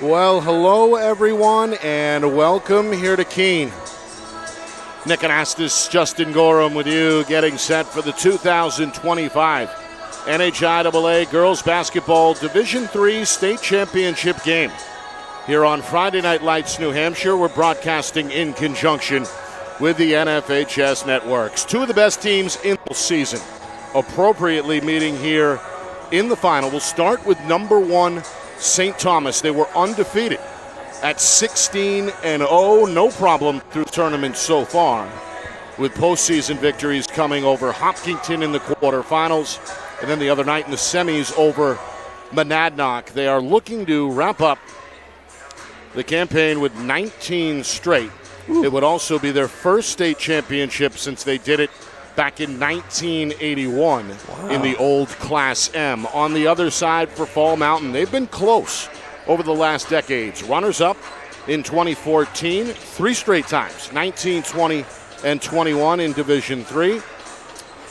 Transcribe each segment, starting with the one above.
Well, hello everyone, and welcome here to Keene. Nick Anastas, Justin Gorham with you, getting set for the 2025 NHIAA Girls Basketball Division III State Championship game. Here on Friday Night Lights, New Hampshire, we're broadcasting in conjunction with the NFHS networks. Two of the best teams in the season appropriately meeting here in the final. We'll start with number one, St. Thomas. They were undefeated at 16-0, no problem through the tournament so far, with postseason victories coming over Hopkinton in the quarterfinals, and then the other night in the semis over Monadnock. They are looking to wrap up the campaign with 19 straight. Ooh. It would also be their first state championship since they did it back in 1981 in the old Class M. On the other side for Fall Mountain, they've been close over the last decades. Runners-up in 2014, three straight times, 19, 20, and 21 in Division III.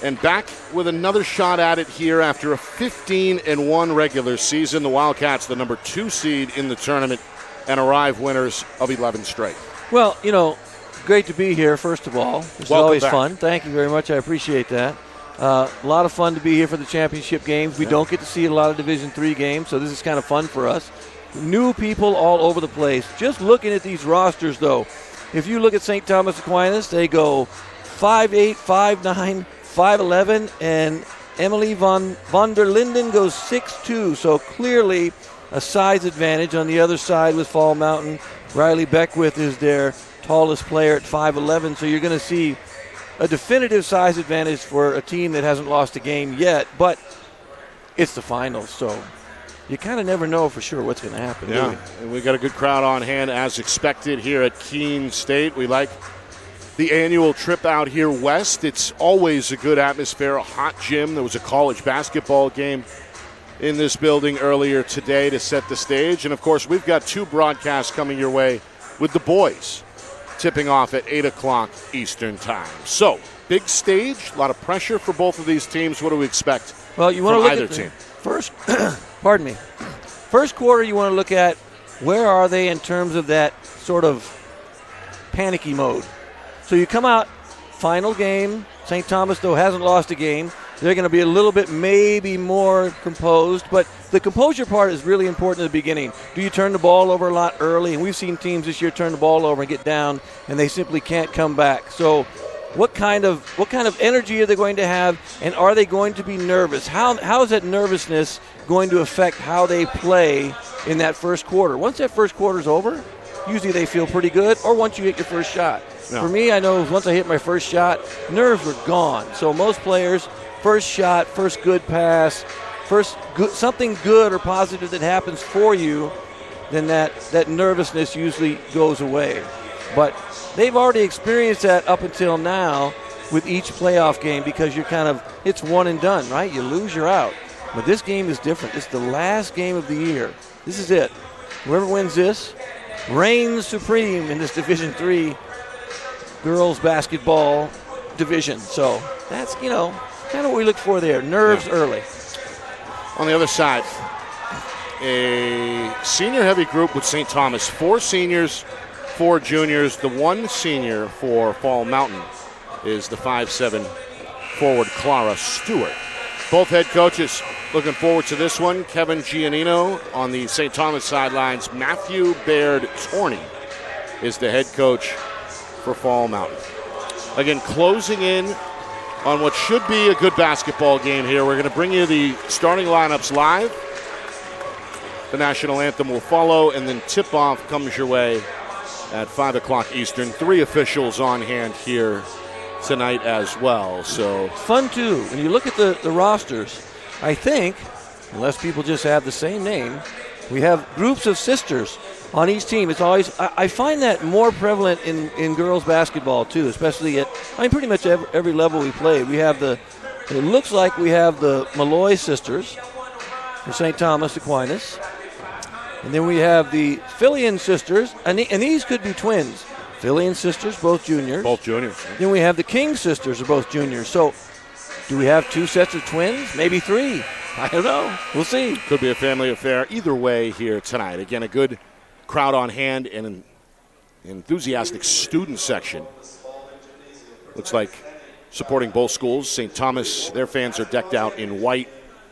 And back with another shot at it here after a 15-1 regular season. The Wildcats, the number 2 seed in the tournament, and arrive winners of 11 straight. Well, you know, great to be here, first of all. It's always fun. Thank you very much. I appreciate that. A lot of fun to be here for the championship games. We don't get to see a lot of Division III games, so this is kind of fun for us. New people all over the place. Just looking at these rosters, though, if you look at St. Thomas Aquinas, they go 5'8", 5'9", 5'11", and Emily von der Linden goes 6'2", so clearly a size advantage. On the other side with Fall Mountain, Riley Beckwith is their tallest player at 5'11", so you're going to see a definitive size advantage for a team that hasn't lost a game yet, but it's the finals, so you kind of never know for sure what's going to happen. Yeah, and we got a good crowd on hand as expected here at Keene State. We like the annual trip out here west. It's always a good atmosphere, a hot gym. There was a college basketball game in this building earlier today to set the stage, and of course we've got two broadcasts coming your way with the boys tipping off at 8 o'clock Eastern time. So, big stage, a lot of pressure for both of these teams. What do we expect from either team? First, pardon me. First quarter, you want to look at where are they in terms of that sort of panicky mode. So you come out, final game. St. Thomas, though, hasn't lost a game. They're going to be a little bit maybe more composed, but the composure part is really important at the beginning. Do you turn the ball over a lot early? And we've seen teams this year turn the ball over and get down, and they simply can't come back. So what kind of energy are they going to have, and are they going to be nervous? How is that nervousness going to affect how they play in that first quarter? Once that first quarter is over, usually they feel pretty good, or once you hit your first shot. No. For me, I know once I hit my first shot, nerves were gone. So most players, first shot, first good pass, something good or positive that happens for you, then that nervousness usually goes away. But they've already experienced that up until now with each playoff game because it's one and done, right? You lose, you're out. But this game is different. It's the last game of the year. This is it. Whoever wins this reigns supreme in this Division III girls basketball division. So that's, kind of what we look for there. Nerves early. On the other side, a senior-heavy group with St. Thomas. 4 seniors, 4 juniors. The one senior for Fall Mountain is the 5'7" forward Clara Stewart. Both head coaches looking forward to this one. Kevin Giannino on the St. Thomas sidelines. Matthew Baird Torney is the head coach for Fall Mountain. Again, closing in on what should be a good basketball game here. We're going to bring you the starting lineups live. The national anthem will follow, and then tip-off comes your way at 5 o'clock Eastern. 3 officials on hand here tonight as well. So fun, too. When you look at the rosters, I think, unless people just have the same name, we have groups of sisters on each team. It's always, I find that more prevalent in girls basketball too, especially at, pretty much every level we play. We have it looks like we have the Malloy sisters for St. Thomas Aquinas. And then we have the Fillion sisters, and these could be twins. Fillion sisters, both juniors. Both juniors. Then we have the King sisters, are both juniors. So do we have 2 sets of twins? Maybe 3. I don't know. We'll see. Could be a family affair either way here tonight. Again, a good crowd on hand and an enthusiastic student section. Looks like supporting both schools. St. Thomas, their fans are decked out in white,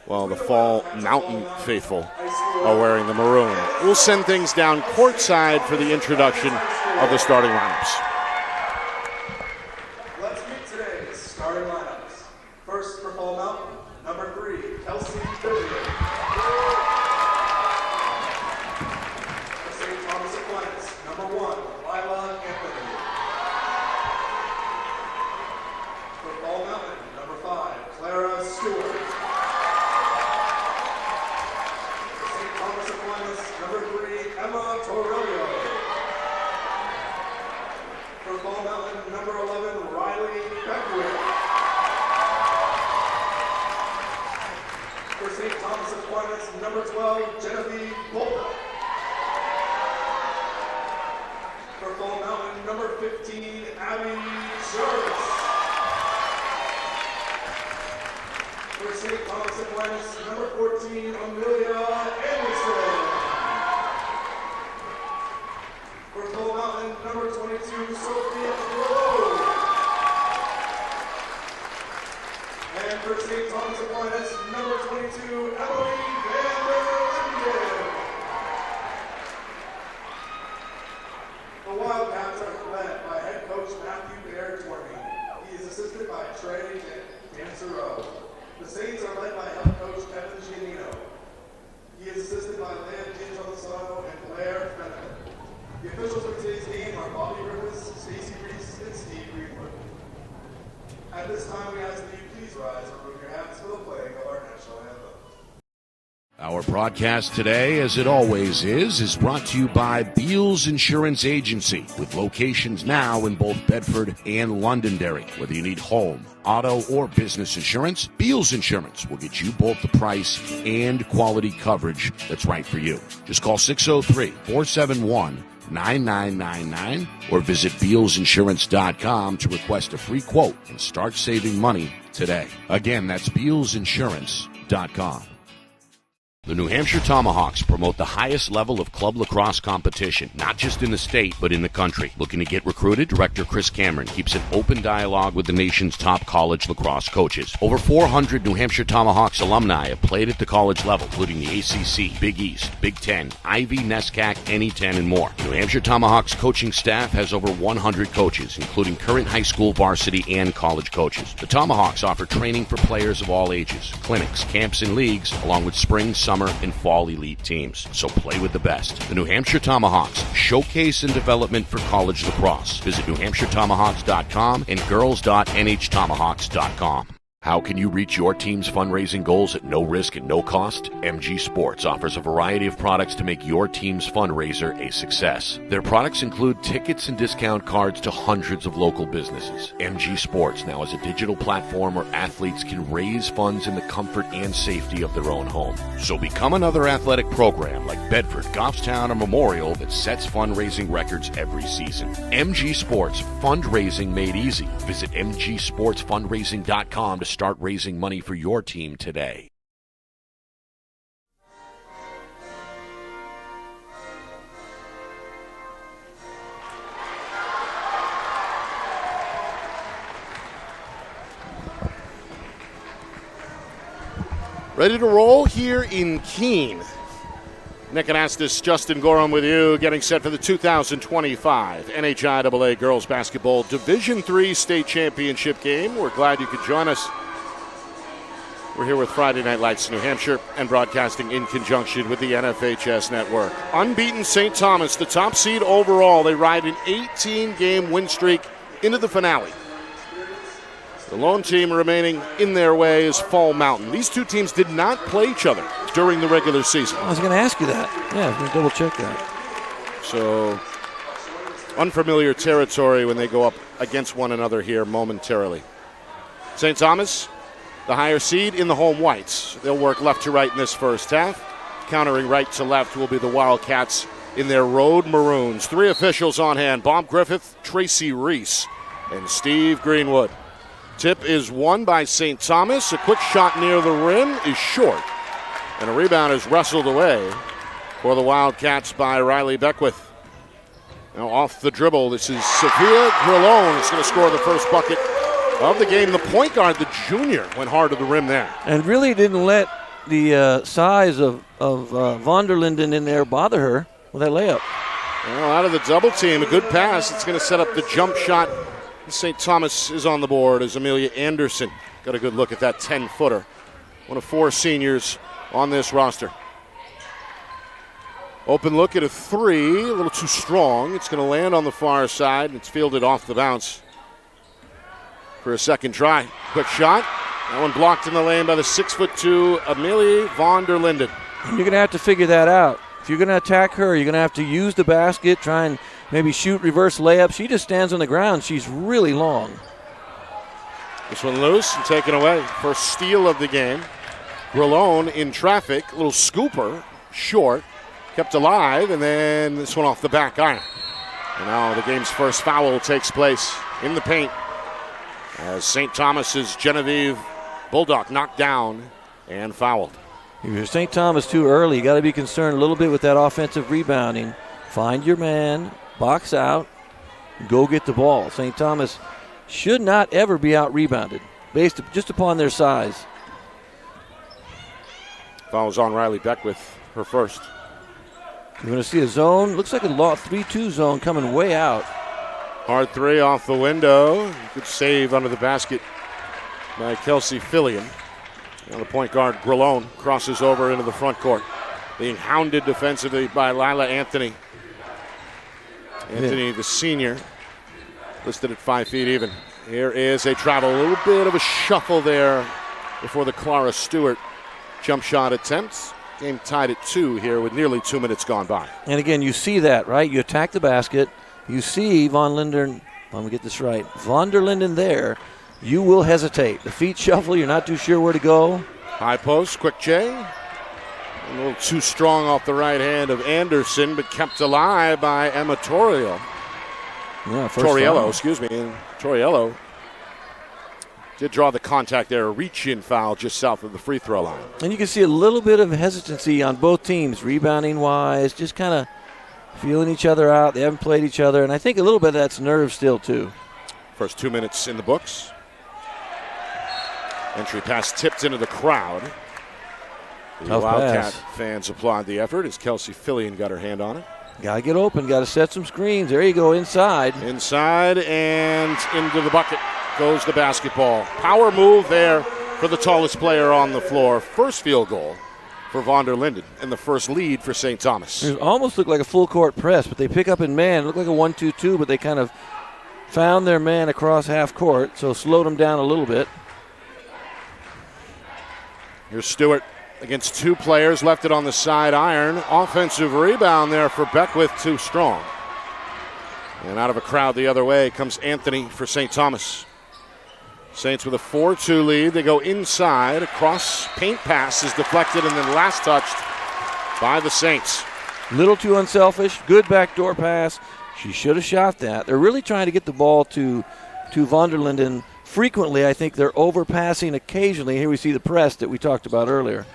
while the Fall Mountain faithful are wearing the maroon. We'll send things down courtside for the introduction of the starting lineups. Let's meet today's starting lineups. First for Fall Mountain, number 3, Kelsey Vivian. For St. Thomas Aquinas, number 1, Lila Anthony. For Fall Mountain, number 5, Clara Stewart. For St. Thomas Aquinas, number 3, Emma Torello. For Fall Mountain, number 11, Riley Beckwith. For St. Thomas Aquinas, number 12, Genevieve Bolton. For Fall Mountain, number 15, Abby Schertz. For St. Thomas Aquinas, number 14, Amelia Anderson. For Fall Mountain, number 22, Sophia Lowe. And for St. Thomas Aquinas, number 22, Emily Van der Linden. The Wildcats are led by head coach Matthew Baird-Torney. He is assisted by Trey Dansereau. The Saints are led by head coach Evan Giannino. He is assisted by Leah Gianzaloso and Blair Fenner. The officials for today's game are Bobby Griffiths, Stacey Reese, and Steve Greenwood. At this time, we ask that you please rise and remove your hats for the playing of our national anthem. Our broadcast today, as it always is brought to you by Beals Insurance Agency, with locations now in both Bedford and Londonderry. Whether you need home, auto, or business insurance, Beals Insurance will get you both the price and quality coverage that's right for you. Just call 603-471-9999 or visit BealsInsurance.com to request a free quote and start saving money today. Again, that's BealsInsurance.com. The New Hampshire Tomahawks promote the highest level of club lacrosse competition, not just in the state, but in the country. Looking to get recruited? Director Chris Cameron keeps an open dialogue with the nation's top college lacrosse coaches. Over 400 New Hampshire Tomahawks alumni have played at the college level, including the ACC, Big East, Big Ten, Ivy, NESCAC, NE10, and more. New Hampshire Tomahawks coaching staff has over 100 coaches, including current high school varsity and college coaches. The Tomahawks offer training for players of all ages, clinics, camps, and leagues, along with spring, summer, and fall elite teams. So play with the best. The New Hampshire Tomahawks, showcase and development for college lacrosse. Visit NewHampshireTomahawks.com and girls.nhtomahawks.com. How can you reach your team's fundraising goals at no risk and no cost? MG Sports offers a variety of products to make your team's fundraiser a success. Their products include tickets and discount cards to hundreds of local businesses. MG Sports now has a digital platform where athletes can raise funds in the comfort and safety of their own home. So become another athletic program like Bedford, Goffstown, or Memorial that sets fundraising records every season. MG Sports, fundraising made easy. Visit mgsportsfundraising.com to start raising money for your team today. Ready to roll here in Keene. Nick Anastas, Justin Gorham with you, getting set for the 2025 NHIAA Girls Basketball Division III State Championship game. We're glad you could join us. We're here with Friday Night Lights New Hampshire and broadcasting in conjunction with the NFHS Network. Unbeaten St. Thomas, the top seed overall. They ride an 18-game win streak into the finale. The lone team remaining in their way is Fall Mountain. These two teams did not play each other during the regular season. I was going to ask you that. Yeah, I was going to double check that. So, unfamiliar territory when they go up against one another here momentarily. St. Thomas, the higher seed in the home whites. They'll work left to right in this first half. Countering right to left will be the Wildcats in their road maroons. Three officials on hand: Bob Griffith, Tracy Reese, and Steve Greenwood. Tip is won by St. Thomas. A quick shot near the rim is short. And a rebound is wrestled away for the Wildcats by Riley Beckwith. Now off the dribble, this is Sophia Grillone. Is going to score the first bucket of the game. The point guard, the junior, went hard to the rim there. And really didn't let the size of von der Linden in there bother her with that layup. Well, out of the double team, a good pass. It's going to set up the jump shot. St. Thomas is on the board as Amelia Anderson got a good look at that 10-footer. One of 4 seniors on this roster. Open look at a 3, a little too strong. It's going to land on the far side. It's fielded off the bounce for a second try. Quick shot. That one blocked in the lane by the 6'2" Amelie von der Linden. You're going to have to figure that out. If you're going to attack her, you're going to have to use the basket, try and maybe shoot reverse layup. She just stands on the ground. She's really long. This one loose and taken away. First steal of the game. Grillone in traffic. A little scooper, short. Kept alive, and then this one off the back iron. And now the game's first foul takes place in the paint as St. Thomas's Genevieve Bulldog knocked down and fouled. If you're St. Thomas too early, you got to be concerned a little bit with that offensive rebounding. Find your man, box out, go get the ball. St. Thomas should not ever be out-rebounded based just upon their size. Fouls on Riley Beckwith, her first. You're going to see a zone. Looks like a 3-2 zone coming way out. Hard 3 off the window. Good save under the basket by Kelsey Fillion. Now the point guard, Grillone, crosses over into the front court. Being hounded defensively by Lila Anthony. Anthony, the senior, listed at 5 feet even. Here is a travel. A little bit of a shuffle there before the Clara Stewart jump shot attempts. Game tied at 2 here with nearly 2 minutes gone by. And again, you see that, right? You attack the basket. You see von Linden, let me get this right, von der Linden there. You will hesitate. The feet shuffle. You're not too sure where to go. High post, quick J. A little too strong off the right hand of Anderson, but kept alive by Emma Toriello. Yeah, Toriello, excuse me. And Toriello did draw the contact there, a reach-in foul just south of the free throw line. And you can see a little bit of hesitancy on both teams, rebounding-wise, just kind of feeling each other out. They haven't played each other, and I think a little bit of that's nerve still, too. First 2 minutes in the books. Entry pass tipped into the crowd. The Tough Wildcat pass. fans applaud the effort as Kelsey Fillion got her hand on it. Got to get open, got to set some screens. There you go, inside. Inside and into the bucket goes the basketball. Power move there for the tallest player on the floor. First field goal for von der Linden and the first lead for St. Thomas. It almost looked like a full court press, but they pick up in man. It looked like a 1-2-2, but they kind of found their man across half court, so slowed them down a little bit. Here's Stewart against 2 players, left it on the side iron. Offensive rebound there for Beckwith, too strong. And out of a crowd the other way comes Anthony for St. Thomas. Saints with a 4-2 lead. They go inside. A cross paint pass is deflected and then last touched by the Saints. Little too unselfish. Good backdoor pass. She should have shot that. They're really trying to get the ball to von der Linden. Frequently, I think they're overpassing occasionally. Here we see the press that we talked about earlier.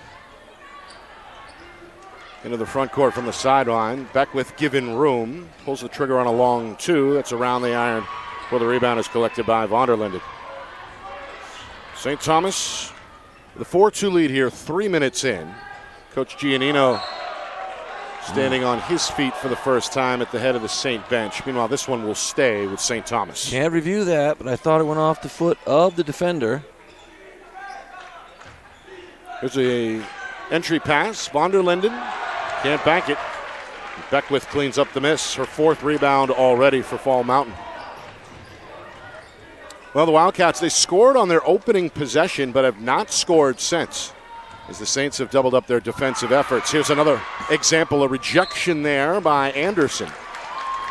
Into the front court from the sideline. Beckwith given room. Pulls the trigger on a long 2. That's around the iron where the rebound is collected by von der Linden. St. Thomas, the 4-2 lead here, 3 minutes in. Coach Giannino standing on his feet for the first time at the head of the St. bench. Meanwhile, this one will stay with St. Thomas. Can't review that, but I thought it went off the foot of the defender. There's a entry pass. Von der Linden can't bank it. Beckwith cleans up the miss. Her 4th rebound already for Fall Mountain. Well, the Wildcats, they scored on their opening possession, but have not scored since, as the Saints have doubled up their defensive efforts. Here's another example, a rejection there by Anderson.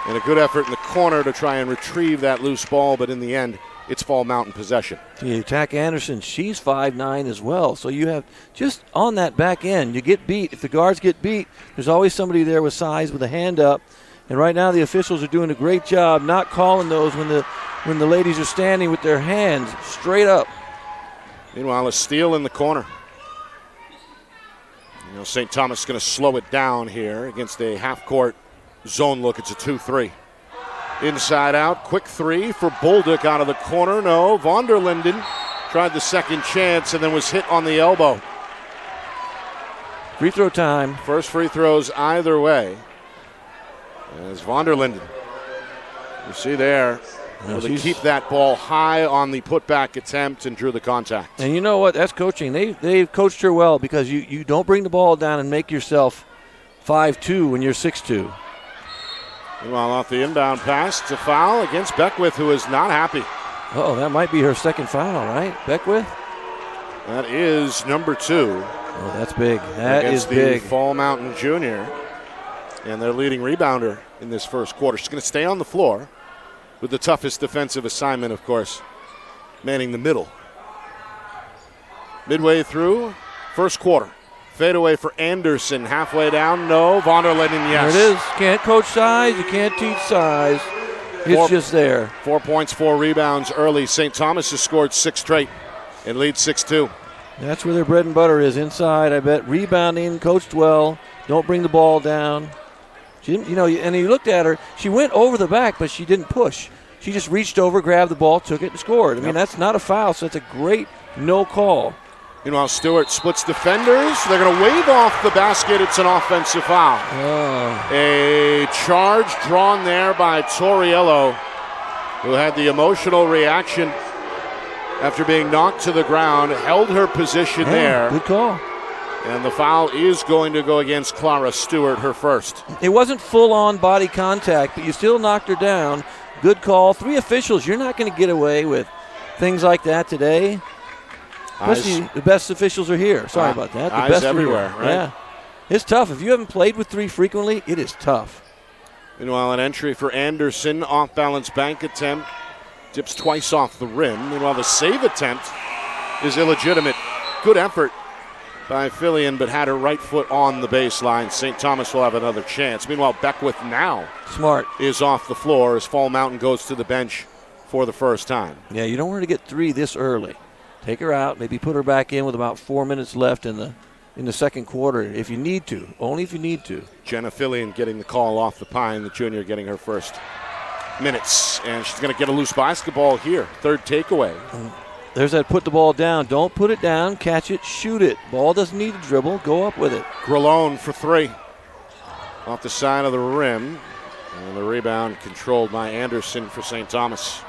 And a good effort in the corner to try and retrieve that loose ball, but in the end, it's Fall Mountain possession. You attack Anderson. She's 5'9" as well. So you have just on that back end, you get beat. If the guards get beat, there's always somebody there with size with a hand up. And right now the officials are doing a great job not calling those when the ladies are standing with their hands straight up. Meanwhile, a steal in the corner. St. Thomas is going to slow it down here against a half-court zone look. It's a 2-3. Inside out, quick three for Bolduc out of the corner. No, von der Linden tried the second chance and then was hit on the elbow. Free throw time. First free throws either way. As von der Linden, you see there, able to keep that ball high on the putback attempt and drew the contact. And you know what? That's coaching. They've coached her well because you don't bring the ball down and make yourself 5'2" when you're 6'2". Meanwhile, off the inbound pass, it's a foul against Beckwith, who is not happy. Oh, that might be her second foul, right? Beckwith? That is number 2. Oh, that's big. That is big. Against the Fall Mountain Junior. And their leading rebounder in this first quarter. She's going to stay on the floor with the toughest defensive assignment, of course, manning the middle. Midway through, first quarter. Fadeaway for Anderson. Halfway down, no. Von der Linden, yes. There it is. Can't coach size. You can't teach size. It's just there. 4 points, 4 rebounds early. St. Thomas has scored 6 straight and leads 6-2. That's where their bread and butter is, inside, I bet. Rebounding, coached well. Don't bring the ball down. She didn't, and you looked at her. She went over the back, but she didn't push. She just reached over, grabbed the ball, took it, and scored. I mean, that's not a foul, so it's a great no call. Meanwhile, Stewart splits defenders. They're going to wave off the basket. It's an offensive foul. Oh. A charge drawn there by Torriello, who had the emotional reaction after being knocked to the ground, held her position there. Good call. And the foul is going to go against Clara Stewart, her first. It wasn't full-on body contact, but you still knocked her down. Good call. 3 officials. You're not going to get away with things like that today. Especially the best officials are here. Sorry about that. The eyes best everywhere, right? Yeah. It's tough. If you haven't played with 3 frequently, it is tough. Meanwhile, an entry for Anderson. Off-balance bank attempt. Dips twice off the rim. Meanwhile, the save attempt is illegitimate. Good effort by Fillion, but had her right foot on the baseline. St. Thomas will have another chance. Meanwhile, Beckwith now is off the floor as Fall Mountain goes to the bench for the first time. Yeah, you don't want her to get 3 this early. Take her out, maybe put her back in with about 4 minutes left in the second quarter if you need to, only if you need to. Jenna Fillion getting the call off the pine, the junior getting her first minutes. And she's going to get a loose basketball here. Third takeaway. There's that put the ball down. Don't put it down, catch it, shoot it. Ball doesn't need to dribble, go up with it. Grillone for 3. Off the side of the rim. And the rebound controlled by Anderson for St. Thomas.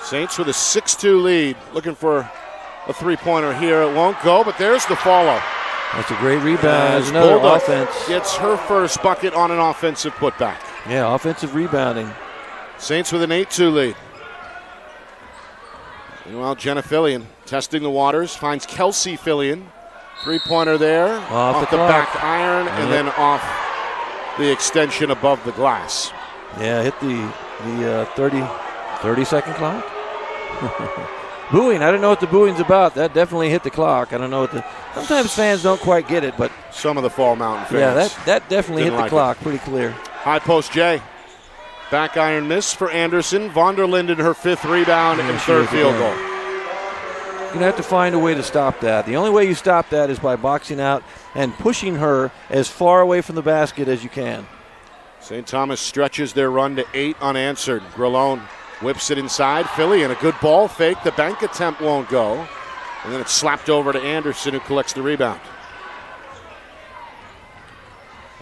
Saints with a 6-2 lead, looking for a 3-pointer here. It won't go, but there's the follow. That's a great rebound. There's another offense. Gets her first bucket on an offensive putback. Yeah, offensive rebounding. Saints with an 8-2 lead. Meanwhile, Jenna Fillion testing the waters, finds Kelsey Fillion. 3-pointer there, off the back iron, and then off the extension above the glass. Yeah, hit the 30-second clock. Booing. I don't know what the booing's about. That definitely hit the clock. I don't know what sometimes fans don't quite get it, but some of the Fall Mountain fans. Yeah, that definitely hit the clock. Pretty clear. High post J. Back iron miss for Anderson. Von der Linden, her 5th rebound and 3rd field goal. You're going to have to find a way to stop that. The only way you stop that is by boxing out and pushing her as far away from the basket as you can. St. Thomas stretches their run to 8 unanswered. Grillone whips it inside. Philly and a good ball fake. The bank attempt won't go. And then it's slapped over to Anderson, who collects the rebound.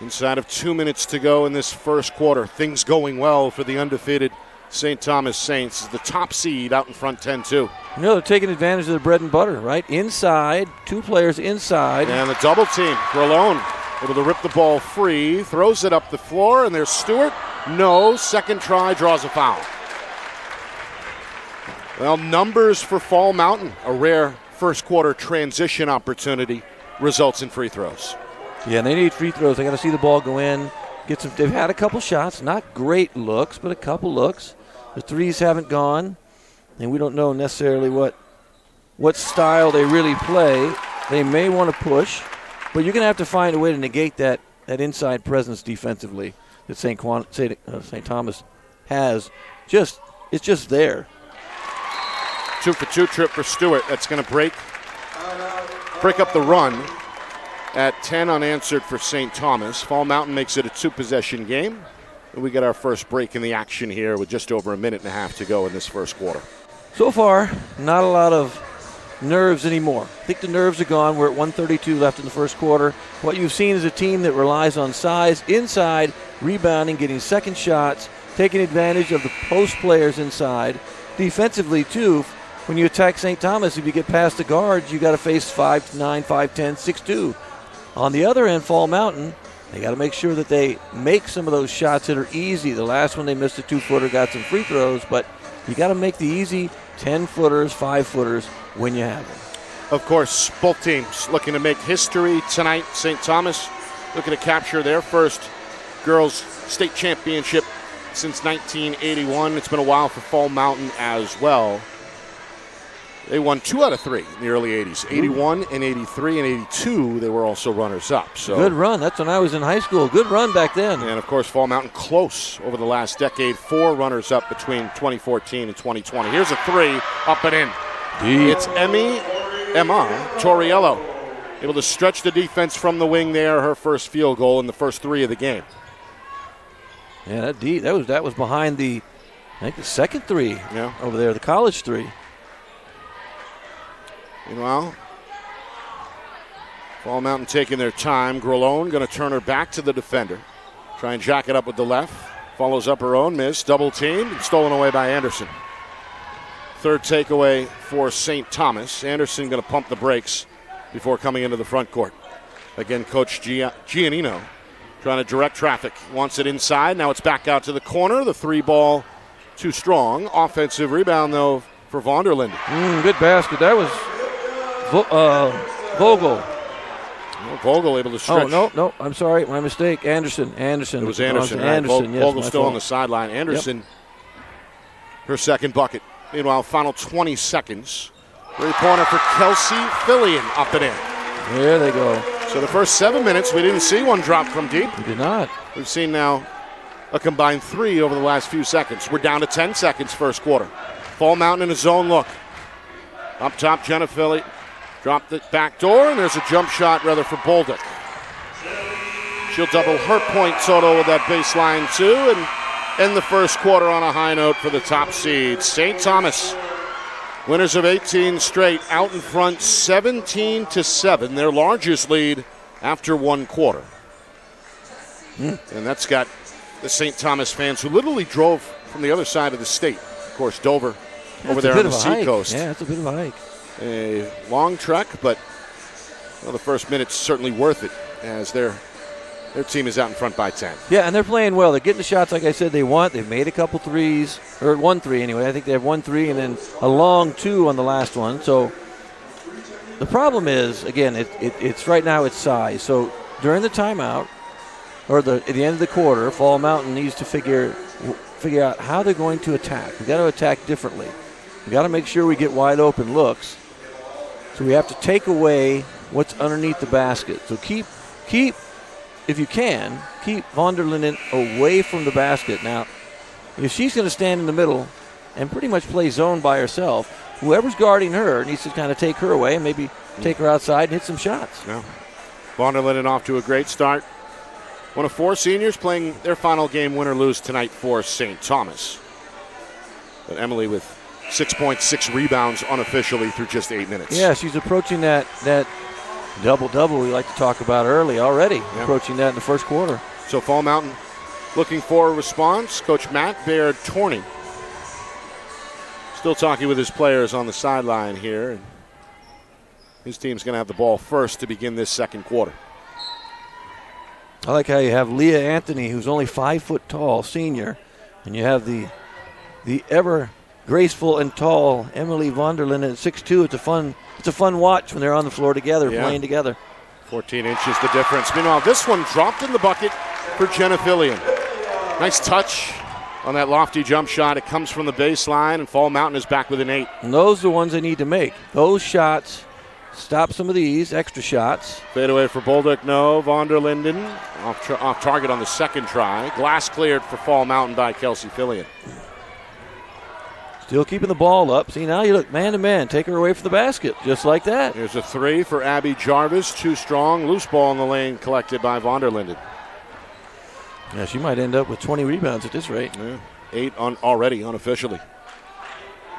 Inside of 2 minutes to go in this first quarter. Things going well for the undefeated St. Thomas Saints. The top seed out in front 10-2. They're taking advantage of the bread and butter, right? Inside, 2 players inside. And the double team. Grillone able to rip the ball free. Throws it up the floor, and there's Stewart. No. Second try, draws a foul. Well, numbers for Fall Mountain. A rare first quarter transition opportunity results in free throws. Yeah, and they need free throws. They got to see the ball go in. They've had a couple shots, not great looks, but a couple looks. The threes haven't gone, and we don't know necessarily what style they really play. They may want to push, but you're going to have to find a way to negate that inside presence defensively that St. Thomas has. It's just there. 2-for-2 trip for Stewart. That's going to break break up the run at 10 unanswered for St. Thomas. Fall Mountain makes it a 2-possession game. And we get our first break in the action here with just over a minute and a half to go in this first quarter. So far, not a lot of nerves anymore. I think the nerves are gone. We're at 1:32 left in the first quarter. What you've seen is a team that relies on size inside, rebounding, getting second shots, taking advantage of the post players inside. Defensively, too, when you attack St. Thomas, if you get past the guards, you got to face 5'9", 5'10", 6'2". On the other end, Fall Mountain, they got to make sure that they make some of those shots that are easy. The last one they missed a 2-footer, got some free throws, but you got to make the easy 10-footers, 5-footers when you have them. Of course, both teams looking to make history tonight. St. Thomas looking to capture their first girls state championship since 1981. It's been a while for Fall Mountain as well. They won 2 out of 3 in the early 80s. 81 and 83 and 82, they were also runners-up. So good run. That's when I was in high school. Good run back then. And, of course, Fall Mountain close over the last decade. 4 runners-up between 2014 and 2020. Here's a 3, up and in. Deep. It's Emma Torriello, able to stretch the defense from the wing there. Her first field goal in the first 3 of the game. Yeah, that deep. That was behind the, I think, the second 3 over there, the college 3. Meanwhile, Fall Mountain taking their time. Grelone going to turn her back to the defender. Try and jack it up with the left. Follows up her own miss. Double teamed and stolen away by Anderson. Third takeaway for St. Thomas. Anderson going to pump the brakes before coming into the front court. Again, Coach Giannino trying to direct traffic. Wants it inside. Now it's back out to the corner. The 3 ball too strong. Offensive rebound, though, for Vonderlinden. Good basket. That was Vogel. Vogel able to stretch. Oh, no, I'm sorry. My mistake. Anderson. It was Anderson. Right? Anderson, yes. Vogel still on the sideline. Anderson, her second bucket. Meanwhile, final 20 seconds. 3-pointer for Kelsey Fillion, up and in. There they go. So the first 7 minutes, we didn't see one drop from deep. We did not. We've seen now a combined 3 over the last few seconds. We're down to 10 seconds first quarter. Fall Mountain in a zone look. Up top, Jenna Philly. Dropped the back door, and there's a jump shot, rather, for Bolduc. She'll double her point total with that baseline, too, and end the first quarter on a high note for the top seed. St. Thomas, winners of 18 straight, out in front 17-7, their largest lead after 1 quarter. And that's got the St. Thomas fans who literally drove from the other side of the state. Of course, Dover over there on the seacoast. Yeah, it's a bit of a hike. A long trek, but the first minute's certainly worth it as their team is out in front by 10. Yeah, and they're playing well. They're getting the shots like I said they want. They've made a couple threes, or 1 3 anyway. I think they have 1 3 and then a long 2 on the last one. So the problem is, again, it's right now it's size. So during the timeout, or at the end of the quarter, Fall Mountain needs to figure out how they're going to attack. We've got to attack differently. We've got to make sure we get wide open looks. So we have to take away what's underneath the basket. So keep, if you can, keep Vonderlinden away from the basket. Now, if she's going to stand in the middle and pretty much play zone by herself, whoever's guarding her needs to kind of take her away and maybe take her outside and hit some shots. Yeah. Vonderlinden off to a great start. One of 4 seniors playing their final game, win or lose tonight for St. Thomas. But Emily with 6.6 rebounds unofficially through just 8 minutes. Yeah, she's approaching that double-double we like to talk about early already, approaching that in the first quarter. So Fall Mountain looking for a response. Coach Matt Baird-Torney still talking with his players on the sideline here. And his team's going to have the ball first to begin this second quarter. I like how you have Leah Anthony, who's only 5 foot tall, senior, and you have the ever graceful and tall Emily Vonderlinden at 6'2". It's a fun watch when they're on the floor together, playing together. 14 inches the difference. Meanwhile, this one dropped in the bucket for Jenna Fillion. Nice touch on that lofty jump shot. It comes from the baseline, and Fall Mountain is back with an 8. And those are the ones they need to make. Those shots stop some of these extra shots. Fade away for Bolduc, no. Vonderlinden off target on the second try. Glass cleared for Fall Mountain by Kelsey Fillion. Still keeping the ball up. See, now you look man-to-man. Take her away from the basket, just like that. Here's a three for Abby Jarvis. Too strong. Loose ball in the lane collected by von der Linden. Yeah, she might end up with 20 rebounds at this rate. Yeah. 8 already, unofficially.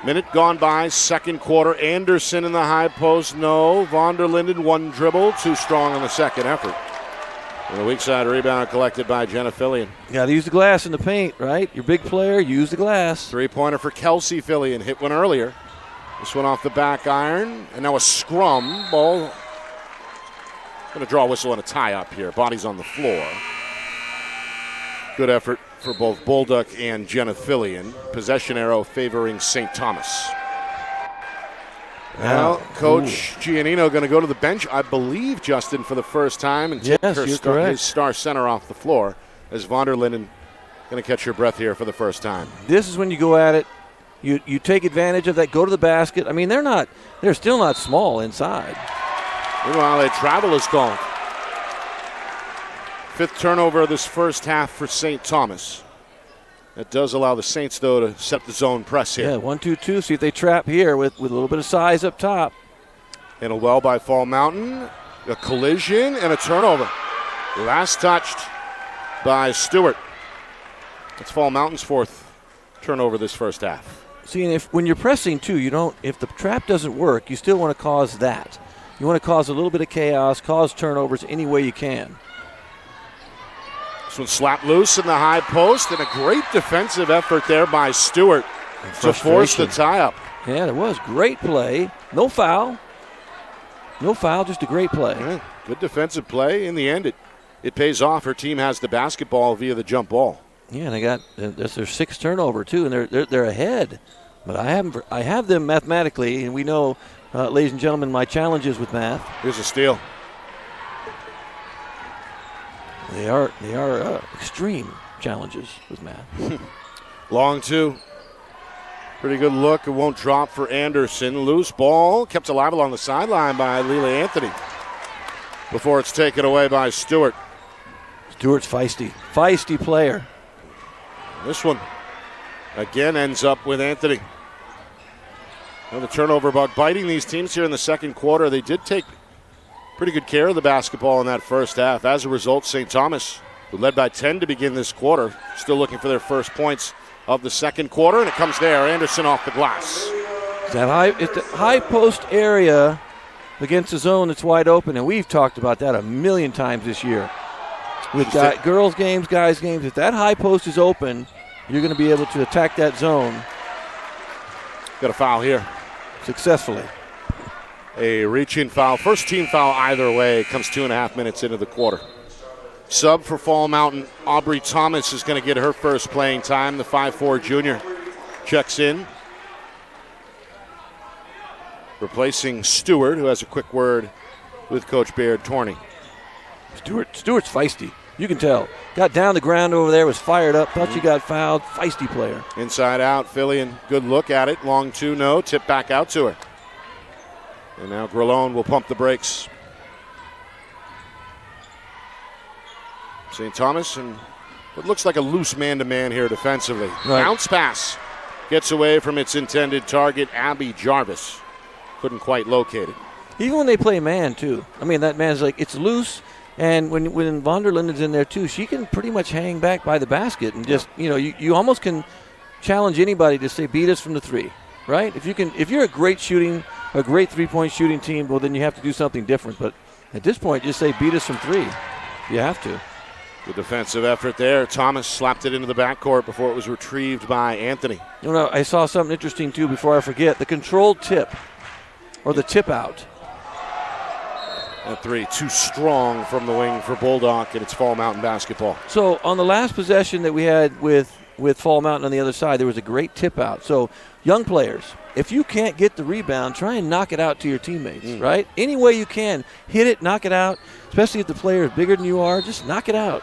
Minute gone by, second quarter. Anderson in the high post, no. Von der Linden, one dribble, too strong on the second effort. And the weak side rebound collected by Jenna Fillion. You got to use the glass in the paint, right? Your big player, use the glass. Three-pointer for Kelsey Fillion, hit one earlier. This one off the back iron, and now a scrum. Ball going to draw a whistle and a tie-up here. Bodies on the floor. Good effort for both Bolduc and Jenna Fillion. Possession arrow favoring St. Thomas. Now, Coach Giannino going to go to the bench, I believe, Justin, for the first time, and take his star center off the floor as von der Linden going to catch her breath here for the first time. This is when you go at it. You take advantage of that, go to the basket. I mean, they're still not small inside. Meanwhile, a travel is called. 5th turnover of this first half for St. Thomas. That does allow the Saints, though, to set the zone press here. Yeah, 1-2-2. See if they trap here with a little bit of size up top. Handled well by Fall Mountain. A collision and a turnover. Last touched by Stewart. That's Fall Mountain's 4th turnover this first half. See, and when you're pressing, too, if the trap doesn't work, you still want to cause that. You want to cause a little bit of chaos, cause turnovers any way you can. This one slapped loose in the high post, and a great defensive effort there by Stewart to force the tie-up. Yeah, it was. Great play. No foul. No foul, just a great play. Yeah, good defensive play. In the end, it pays off. Her team has the basketball via the jump ball. Yeah, that's their 6th turnover, too, and they're ahead. But I have them mathematically, and we know, ladies and gentlemen, my challenges with math. Here's a steal. They are extreme challenges with math. Long two. Pretty good look. It won't drop for Anderson. Loose ball kept alive along the sideline by Leila Anthony before it's taken away by Stewart. Stewart's feisty player. This one again ends up with Anthony. Well, the turnover bug biting these teams here in the second quarter. They did take pretty good care of the basketball in that first half. As a result, St. Thomas, who led by 10 to begin this quarter, still looking for their first points of the second quarter, and it comes there. Anderson off the glass. It's the high post area against the zone that's wide open, and we've talked about that a million times this year. With girls' games, guys' games, if that high post is open, you're going to be able to attack that zone. Got a foul here. Successfully. A reach-in foul. First team foul either way. Comes 2.5 minutes into the quarter. Sub for Fall Mountain, Aubrey Thomas is going to get her first playing time. The 5'4 junior checks in. Replacing Stewart, who has a quick word with Coach Baird Torney. Stewart's feisty. You can tell. Got down the ground over there, was fired up, thought you got fouled. Feisty player. Inside out, Fillion, good look at it. Long two, no. Tip back out to her. And now Grillone will pump the brakes. St. Thomas and what looks like a loose man-to-man here defensively. Right. Bounce pass. Gets away from its intended target, Abby Jarvis. Couldn't quite locate it. Even when they play man, too. I mean, that man's like, it's loose. And when von der Linden's in there, too, she can pretty much hang back by the basket. And just, you almost can challenge anybody to say, beat us from the three. Right? If you're a great three-point shooting team, well, then you have to do something different. But at this point, just say, beat us from three. You have to. The defensive effort there. Thomas slapped it into the backcourt before it was retrieved by Anthony. I saw something interesting, too, before I forget. The controlled tip, or the tip out. That three, too strong from the wing for Bulldog, and it's Fall Mountain basketball. So on the last possession that we had with Fall Mountain on the other side, there was a great tip out. So young players, if you can't get the rebound, try and knock it out to your teammates, right? Any way you can. Hit it, knock it out, especially if the player is bigger than you are. Just knock it out.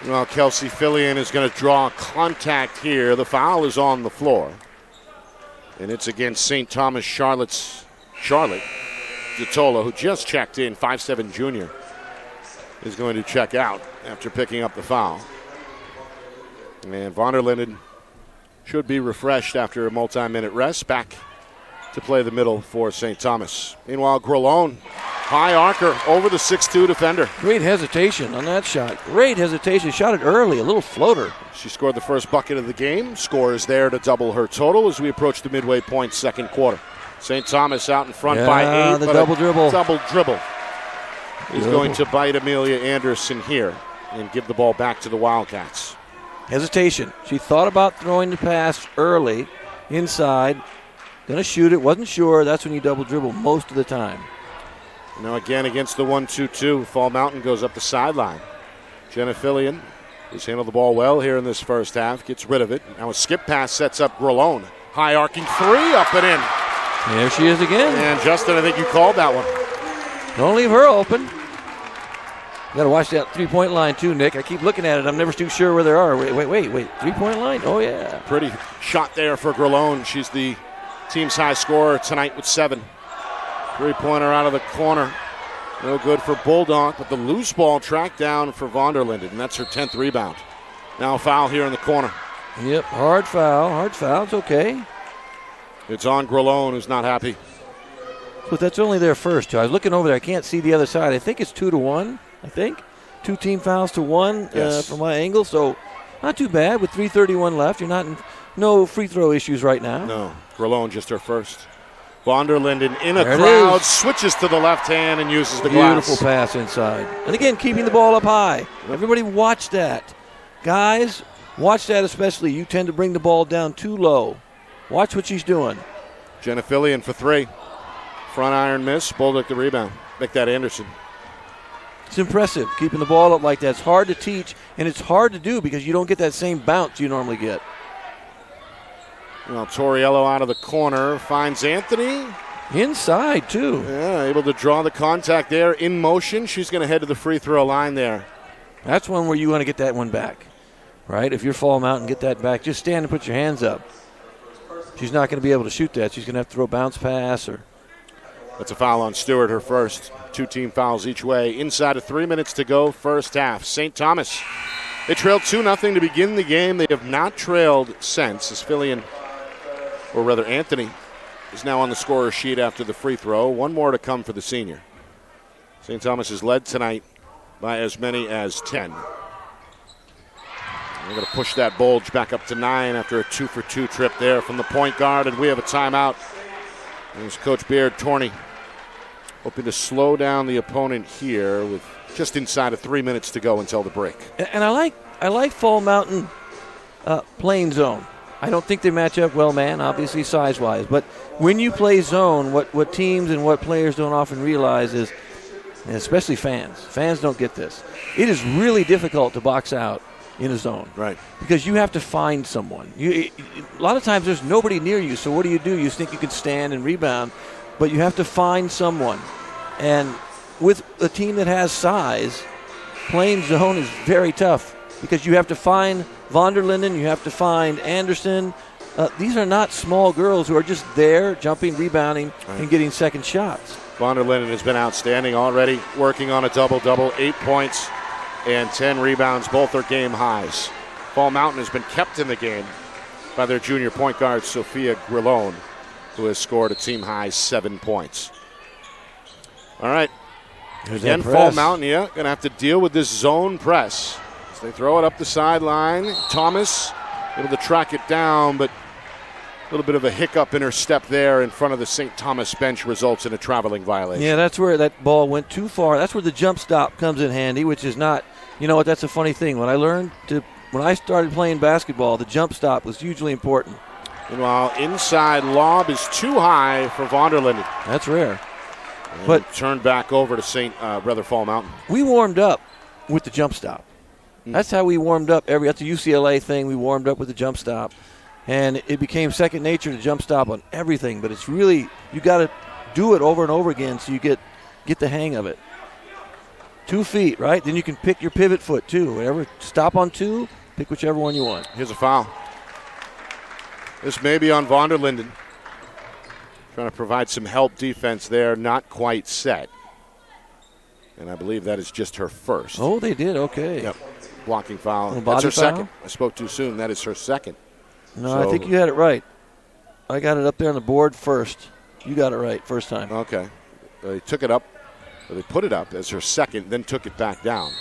Well, Kelsey Fillion is going to draw contact here. The foul is on the floor. And it's against St. Thomas Charlotte Zatola, who just checked in, 5'7 junior, is going to check out after picking up the foul. And von der Linden should be refreshed after a multi-minute rest. Back to play the middle for St. Thomas. Meanwhile, Grelone, high arcer over the 6'2 defender. Great hesitation on that shot. Great hesitation. Shot it early, a little floater. She scored the first bucket of the game. Score is there to double her total as we approach the midway point second quarter. St. Thomas out in front by 8. The double dribble. Double dribble is going to bite Amelia Anderson here and give the ball back to the Wildcats. Hesitation. She thought about throwing the pass early, inside. Going to shoot it. Wasn't sure. That's when you double dribble most of the time. Now again against the 1-2-2. Fall Mountain goes up the sideline. Jenna Fillion has handled the ball well here in this first half. Gets rid of it. Now a skip pass sets up Grelone. High arcing three up and in. There she is again. And Justin, I think you called that one. Don't leave her open. You got to watch that three-point line too, Nick. I keep looking at it. I'm never too sure where they are. Wait. Three-point line? Oh, yeah. Pretty shot there for Grelone. She's the team's high scorer tonight with 7. Three-pointer out of the corner. No good for Bulldog, but the loose ball tracked down for Vonderlinden, and that's her 10th rebound. Now a foul here in the corner. Yep, hard foul. It's okay. It's on Grelone, who's not happy. But that's only their first two. I was looking over there. I can't see the other side. I think it's 2-1. 2 team fouls to 1 yes. From my angle. So not too bad with 3:31 left. You're not in no free throw issues right now. No, Grelone just her first. Vonderlinden in a there crowd, switches to the left hand and uses the glass. Beautiful pass inside. And again, keeping the ball up high. Everybody watch that. Guys, watch that especially. You tend to bring the ball down too low. Watch what she's doing. Jenna Fillion for 3. Front iron miss. Bulldog the rebound. Make that Anderson. It's impressive, keeping the ball up like that. It's hard to teach, and it's hard to do because you don't get that same bounce you normally get. Well, Torriello out of the corner finds Anthony. Inside, too. Yeah, able to draw the contact there in motion. She's going to head to the free throw line there. That's one where you want to get that one back, right? If you're Fall Mountain, get that back. Just stand and put your hands up. She's not going to be able to shoot that. She's going to have to throw a bounce pass or. That's a foul on Stewart, her first. 2 team fouls each way. Inside of 3 minutes to go, first half. St. Thomas, they trailed 2-0 to begin the game. They have not trailed since, as Fillion, or rather Anthony, is now on the scorer sheet after the free throw. One more to come for the senior. St. Thomas is led tonight by as many as 10. They're going to push that bulge back up to 9 after a 2-for-2 trip there from the point guard, and we have a timeout. There's Coach Baird Torney hoping to slow down the opponent here with just inside of 3 minutes to go until the break. And I like Fall Mountain playing zone. I don't think they match up well, man, obviously size-wise. But when you play zone, what teams and what players don't often realize is, and especially fans don't get this, it is really difficult to box out in a zone. Right. Because you have to find someone. A lot of times there's nobody near you, so what do? You think you can stand and rebound, but you have to find someone. And with a team that has size, playing zone is very tough because you have to find Vonderlinden, you have to find Anderson. These are not small girls who are just there, jumping, rebounding, and getting second shots. Vonderlinden has been outstanding already, working on a double-double, 8 points and 10 rebounds. Both are game highs. Fall Mountain has been kept in the game by their junior point guard, Sophia Grelone, who has scored a team-high 7 points. All right. Again, Fall Mountain, going to have to deal with this zone press. As they throw it up the sideline. Thomas able to track it down, but a little bit of a hiccup in her step there in front of the St. Thomas bench results in a traveling violation. Yeah, that's where that ball went too far. That's where the jump stop comes in handy, which is not, you know what, that's a funny thing. When I started playing basketball, the jump stop was hugely important. Meanwhile, inside lob is too high for Vonderlinden. That's rare. And but turned back over to Fall Mountain. We warmed up with the jump stop. That's how we warmed up. That's a UCLA thing. We warmed up with the jump stop. And it became second nature to jump stop on everything. But it's really, you got to do it over and over again so you get the hang of it. 2 feet, right? Then you can pick your pivot foot, too. Whatever. Stop on 2, pick whichever one you want. Here's a foul. This may be on Vonderlinden. Trying to provide some help defense there. Not quite set. And I believe that is just her first. Oh, they did? Okay. Yep. Blocking foul. That's her foul? second. I spoke too soon. That is her second. No, So- I think you had it right. I got it up there on the board first. You got it right first time. Okay. They took it up. Or they put it up as her second, then took it back down.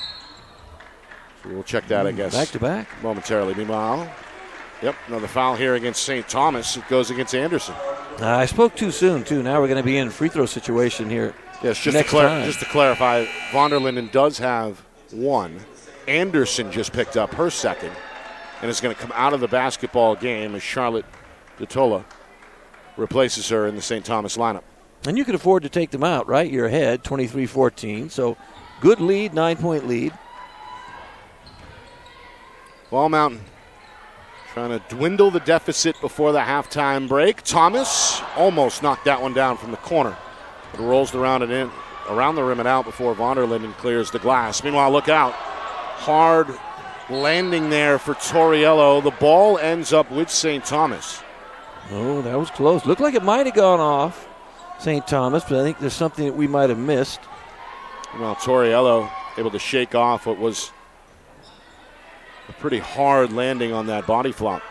So we'll check that, I guess, Back to back. momentarily. Meanwhile, another foul here against St. Thomas. It goes against Anderson. I spoke too soon, too. Now we're going to be in a free throw situation here. Yes, Next time. just to clarify, von der Linden does have one. Anderson just picked up her second and is going to come out of the basketball game as Charlotte DeTola replaces her in the St. Thomas lineup. And you could afford to take them out, right? You're ahead, 23-14. So good lead, 9-point lead. Ball Mountain trying to dwindle the deficit before the halftime break. Thomas almost knocked that one down from the corner. It rolls around and in, around the rim and out before von der Linden clears the glass. Meanwhile, look out. Hard landing there for Torriello. The ball ends up with St. Thomas. Oh, that was close. Looked like it might have gone off St. Thomas, but I think there's something that we might have missed. Well, Torriello able to shake off what was a pretty hard landing on that body flop.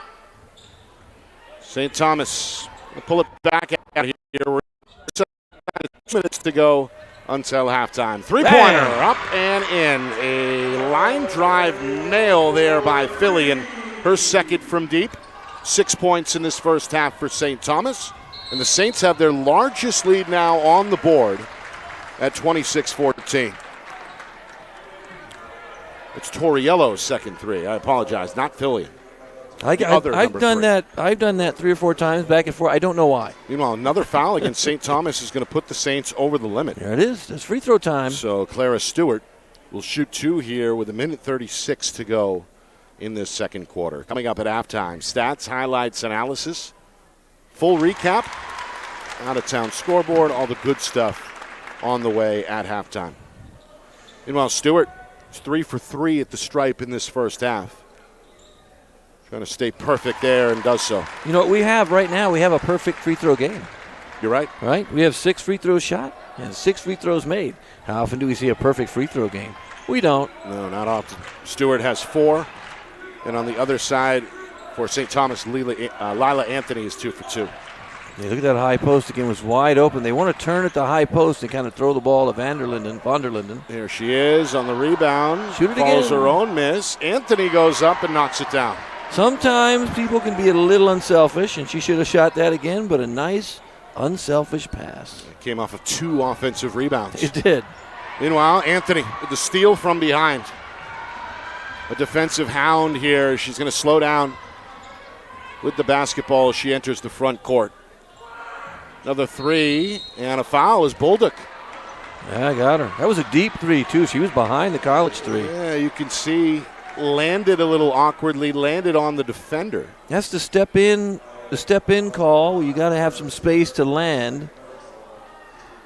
St. Thomas will pull it back out here. We're 2 minutes to go until halftime. Three-pointer up and in. A line drive nail there by Philly, and her second from deep. 6 points in this first half for St. Thomas. And the Saints have their largest lead now on the board at 26-14. It's Torriello's second three. I apologize, not Philly. I've done that. I've done that 3 or 4 times, back and forth. I don't know why. Meanwhile, another foul against St. Thomas is going to put the Saints over the limit. There it is. It's free throw time. So Clara Stewart will shoot 2 here with 1:36 to go in this second quarter. Coming up at halftime, stats, highlights, analysis, full recap, out-of-town scoreboard, all the good stuff on the way at halftime. Meanwhile, Stewart is 3 for 3 at the stripe in this first half. Trying to stay perfect there and does so. You know what we have right now? We have a perfect free throw game. You're right. Right? We have 6 free throws shot and 6 free throws made. How often do we see a perfect free throw game? We don't. No, not often. Stewart has 4. And on the other side, for St. Thomas, Lila Anthony is 2 for 2. Yeah, look at that high post again. It was wide open. They want to turn at the high post and kind of throw the ball to von der Linden. There she is on the rebound. Shoot it Follows again. her own miss. Anthony goes up and knocks it down. Sometimes people can be a little unselfish, and she should have shot that again, but a nice, unselfish pass. It came off of 2 offensive rebounds. It did. Meanwhile, Anthony with the steal from behind. A defensive hound here. She's going to slow down with the basketball as she enters the front court. Another 3, and a foul is Bolduc. Yeah, I got her. That was a deep 3, too. She was behind the college 3. Yeah, you can see landed a little awkwardly, landed on the defender. That's the step in call. You got to have some space to land.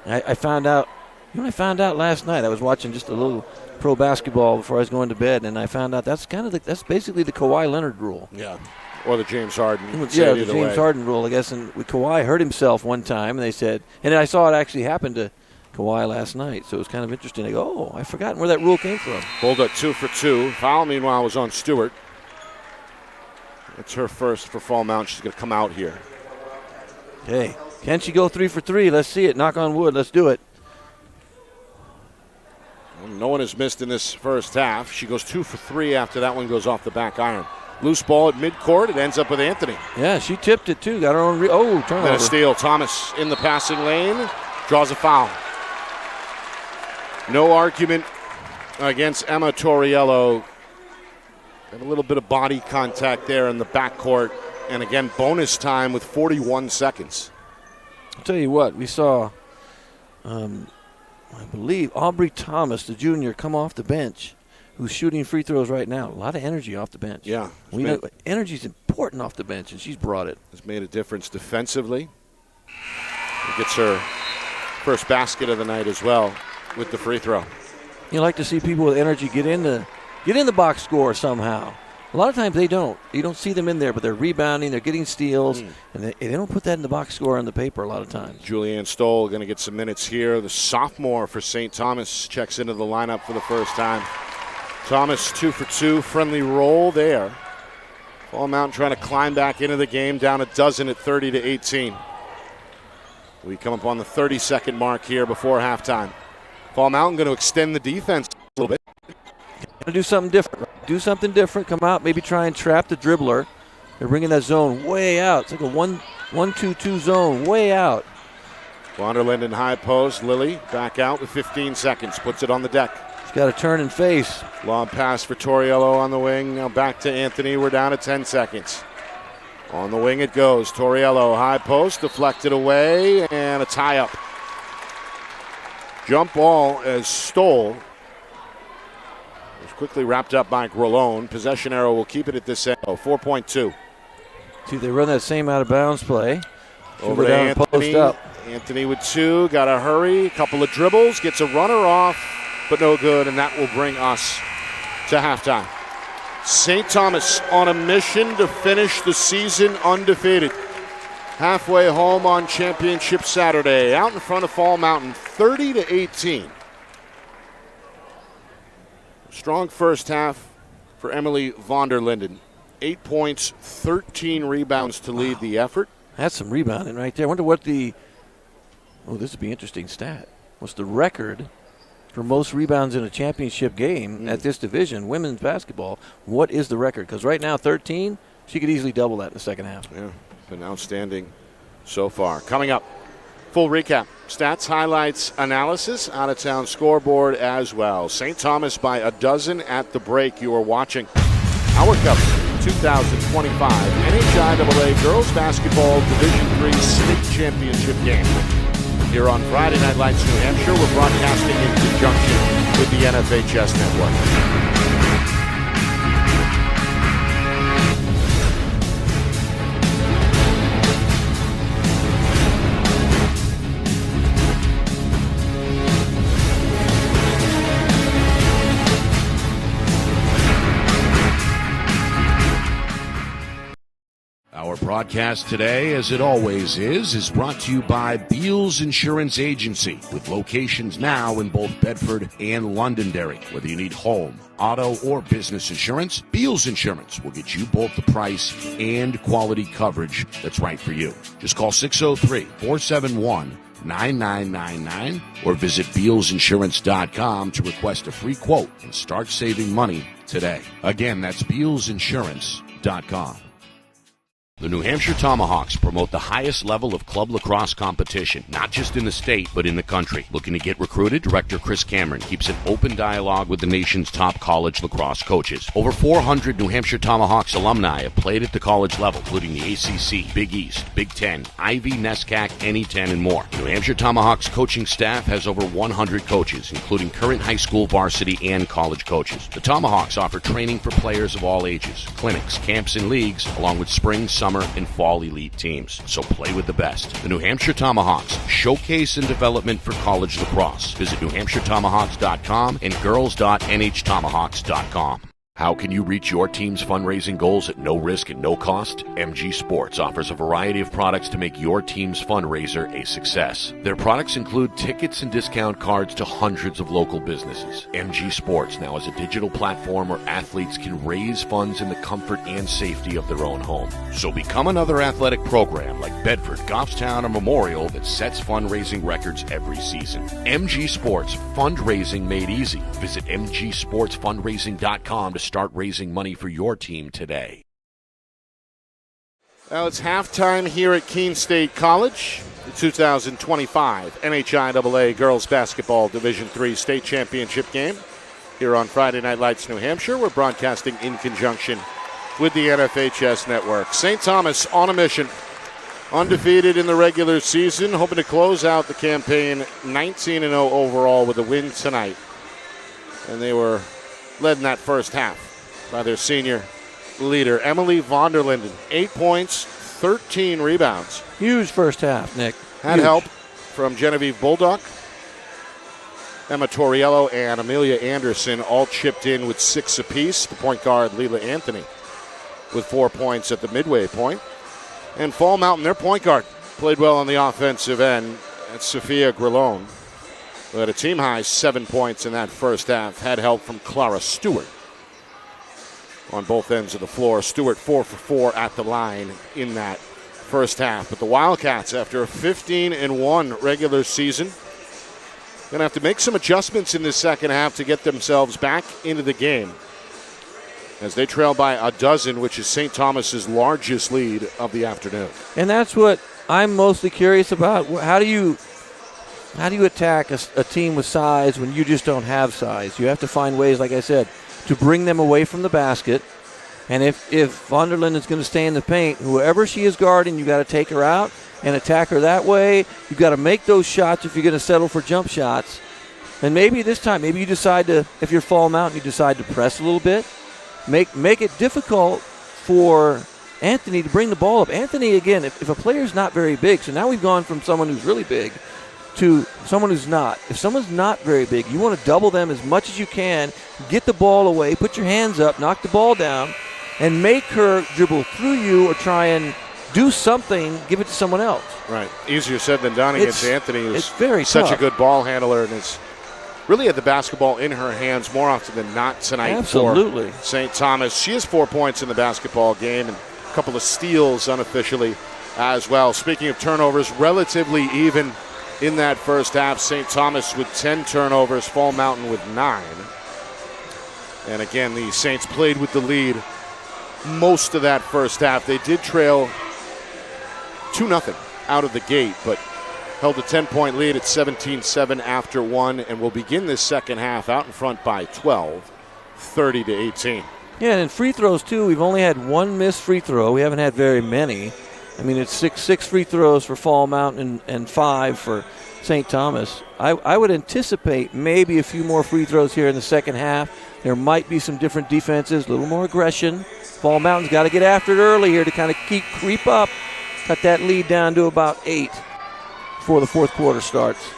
I found out last night. I was watching just a little pro basketball before I was going to bed, and I found out that's basically the Kawhi Leonard rule. Yeah, or the James Harden. Yeah, the James Harden rule, I guess. And Kawhi hurt himself one time, and they said, and I saw it actually happen to Kawhi last night, so it was kind of interesting. I go, I've forgotten where that rule came from. Bolduc 2 for 2. Foul, meanwhile, was on Stewart. It's her first for Fall Mountain. She's going to come out here. Hey, can she go 3 for 3? Let's see it. Knock on wood. Let's do it. Well, no one has missed in this first half. She goes 2 for 3 after that one goes off the back iron. Loose ball at midcourt. It ends up with Anthony. Yeah, she tipped it, too. Got her own turnover. Then a steal. Thomas in the passing lane. Draws a foul. No argument against Emma Torriello. And a little bit of body contact there in the backcourt. And again, bonus time with 41 seconds. I'll tell you what, we saw, I believe, Aubrey Thomas, the junior, come off the bench, who's shooting free throws right now. A lot of energy off the bench. Yeah. Energy's important off the bench, and she's brought it. Has made a difference defensively. She gets her first basket of the night as well with the free throw. You like to see people with energy get in the box score somehow. A lot of times they don't. You don't see them in there, but they're rebounding, they're getting steals, and they don't put that in the box score on the paper a lot of times. Julianne Stoll going to get some minutes here. The sophomore for St. Thomas checks into the lineup for the first time. Thomas 2 for 2, friendly roll there. Fall Mountain trying to climb back into the game, down a dozen at 30-18. We come up on the 30-second mark here before halftime. Fall Mountain going to extend the defense a little bit. Gonna do something different. Do something different. Come out, maybe try and trap the dribbler. They're bringing that zone way out. It's like a 1-2-2 zone, way out. Vonderlinden high post. Lilly back out with 15 seconds. Puts it on the deck. He's got to turn and face. Lob pass for Torriello on the wing. Now back to Anthony. We're down to 10 seconds. On the wing it goes. Torriello high post. Deflected away. And a tie-up. Jump ball as Stoll. It was quickly wrapped up by Grolone. Possession arrow will keep it at this end. 4.2. See, they run that same out of bounds play. Over to Anthony. Post up. Anthony with two. Got to hurry. Couple of dribbles. Gets a runner off, but no good. And that will bring us to halftime. St. Thomas on a mission to finish the season undefeated. Halfway home on Championship Saturday. Out in front of Fall Mountain, 30-18. Strong first half for Emily Vonderlinden. 8 points, 13 rebounds to lead the effort. That's some rebounding right there. I wonder what this would be an interesting stat. What's the record for most rebounds in a championship game at this division, women's basketball? What is the record? Because right now, 13, she could easily double that in the second half. Yeah, been outstanding so far. Coming up, full recap. Stats, highlights, analysis, out-of-town scoreboard as well. St. Thomas by a dozen at the break. You are watching our coverage. 2025 NHIAA Girls Basketball Division III State Championship game. Here on Friday Night Lights, New Hampshire, we're broadcasting in conjunction with the NFHS Network. Our broadcast today, as it always is brought to you by Beals Insurance Agency, with locations now in both Bedford and Londonderry. Whether you need home, auto, or business insurance, Beals Insurance will get you both the price and quality coverage that's right for you. Just call 603-471-9999 or visit BealsInsurance.com to request a free quote and start saving money today. Again, that's BealsInsurance.com. The New Hampshire Tomahawks promote the highest level of club lacrosse competition, not just in the state, but in the country. Looking to get recruited? Director Chris Cameron keeps an open dialogue with the nation's top college lacrosse coaches. Over 400 New Hampshire Tomahawks alumni have played at the college level, including the ACC, Big East, Big Ten, Ivy, NESCAC, NE10, and more. The New Hampshire Tomahawks coaching staff has over 100 coaches, including current high school varsity and college coaches. The Tomahawks offer training for players of all ages, clinics, camps, and leagues, along with spring, summer, and fall elite teams. So play with the best. The New Hampshire Tomahawks, showcase and development for college lacrosse. Visit NewHampshireTomahawks.com and girls.nhtomahawks.com. How can you reach your team's fundraising goals at no risk and no cost? MG Sports offers a variety of products to make your team's fundraiser a success. Their products include tickets and discount cards to hundreds of local businesses. MG Sports now has a digital platform where athletes can raise funds in the comfort and safety of their own home. So become another athletic program like Bedford, Goffstown, or Memorial that sets fundraising records every season. MG Sports, fundraising made easy. Visit mgsportsfundraising.com to start raising money for your team today. Well, it's halftime here at Keene State College. The 2025 NHIAA Girls Basketball Division III State Championship game. Here on Friday Night Lights, New Hampshire, we're broadcasting in conjunction with the NFHS Network. St. Thomas on a mission. Undefeated in the regular season, hoping to close out the campaign 19-0 overall with a win tonight. And they were led in that first half by their senior leader, Emily Vonderlinden. 8 points, 13 rebounds. Huge first half, Nick. Had help from Genevieve Bulldog, Emma Torriello, and Amelia Anderson, all chipped in with 6 apiece. The point guard, Leela Anthony, with 4 points at the midway point. And Fall Mountain, their point guard, played well on the offensive end. That's Sophia Grillone, who had a team-high 7 points in that first half. Had help from Clara Stewart. on both ends of the floor. Stewart 4 for 4 at the line in that first half. But the Wildcats, after a 15-1 regular season, going to have to make some adjustments in this second half to get themselves back into the game, as they trail by a dozen, which is St. Thomas's largest lead of the afternoon. And that's what I'm mostly curious about. How do you attack a team with size when you just don't have size? You have to find ways, like I said, to bring them away from the basket. And if von der Linden is going to stay in the paint, whoever she is guarding, you got to take her out and attack her that way. You've got to make those shots if you're going to settle for jump shots. And maybe this time, maybe you decide to, if you're Fall Mountain, you decide to press a little bit. Make it difficult for Anthony to bring the ball up. Anthony, again, if a player's not very big, so now we've gone from someone who's really big to someone who's not. If someone's not very big, you want to double them as much as you can, get the ball away, put your hands up, knock the ball down, and make her dribble through you or try and do something, give it to someone else. Right. Easier said than done against Anthony, who's it's very such tough. a good ball handler and is really had the basketball in her hands more often than not tonight. Absolutely. For St. Thomas. She has 4 points in the basketball game and a couple of steals unofficially as well. Speaking of turnovers, relatively even in that first half. St. Thomas with 10 turnovers, Fall Mountain with 9. And again, the Saints played with the lead most of that first half. They did trail 2-0 out of the gate, but held a 10-point lead at 17-7 after one, and will begin this second half out in front by 12, 30-18. Yeah, and in free throws, too, we've only had one missed free throw. We haven't had very many. I mean, it's six free throws for Fall Mountain and 5 for St. Thomas. I would anticipate maybe a few more free throws here in the second half. There might be some different defenses, a little more aggression. Fall Mountain's got to get after it early here to kind of creep up, cut that lead down to about 8 before the fourth quarter starts.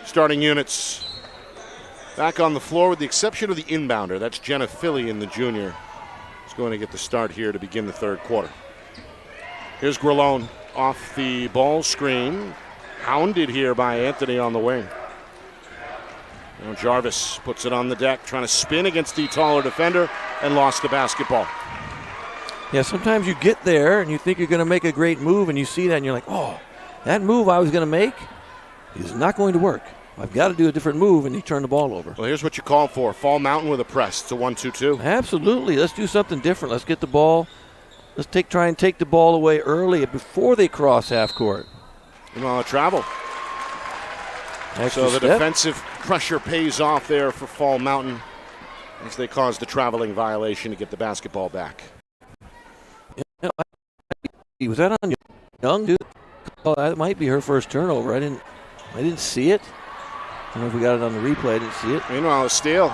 Starting units back on the floor with the exception of the inbounder. That's Jenna Fillion, the junior, who's going to get the start here to begin the third quarter. Here's Grillone off the ball screen. Hounded here by Anthony on the wing. Now Jarvis puts it on the deck, trying to spin against the taller defender, and lost the basketball. Yeah, sometimes you get there and you think you're going to make a great move, and you see that and you're like, oh, that move I was going to make is not going to work. I've got to do a different move, and you turn the ball over. Well, here's what you call for. Fall Mountain with a press. It's a 1-2-2. Absolutely. Let's do something different. Let's get the ball. Let's try and take the ball away early before they cross half court. Travel. So the defensive pressure pays off there for Fall Mountain as they cause the traveling violation to get the basketball back. Was that on Young, dude? Oh, that might be her first turnover. I didn't see it. I don't know if we got it on the replay. I didn't see it. Meanwhile, a steal.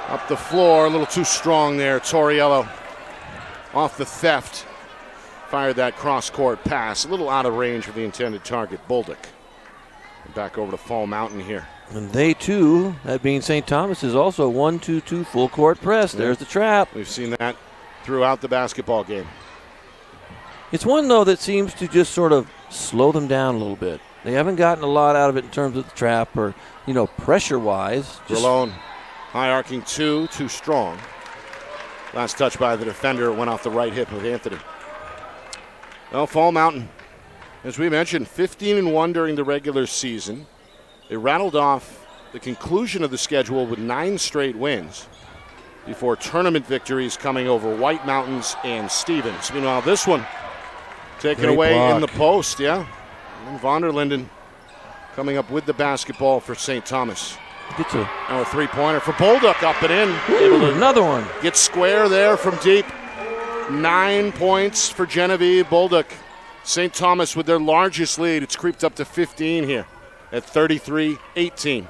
Up the floor, a little too strong there. Torriello off the theft. Fired that cross-court pass. A little out of range of the intended target, Bolduc. Back over to Fall Mountain here. And they, too, that being St. Thomas, is also 1-2-2 full-court press. There's the trap. We've seen that throughout the basketball game. It's one, though, that seems to just sort of slow them down a little bit. They haven't gotten a lot out of it in terms of the trap or, pressure-wise. Grillone, high arcing too strong. Last touch by the defender went off the right hip of Anthony. Well, Fall Mountain, as we mentioned, 15-1 during the regular season. They rattled off the conclusion of the schedule with 9 straight wins before tournament victories coming over White Mountains and Stevens. Meanwhile, this one taken Great away block. in the post, yeah. And von der Linden coming up with the basketball for St. Thomas. Now a three-pointer for Bolduc, up and in. Ooh, another one. Get square there from deep. 9 points for Genevieve Bolduc. St. Thomas with their largest lead. It's creeped up to 15 here at 33-18.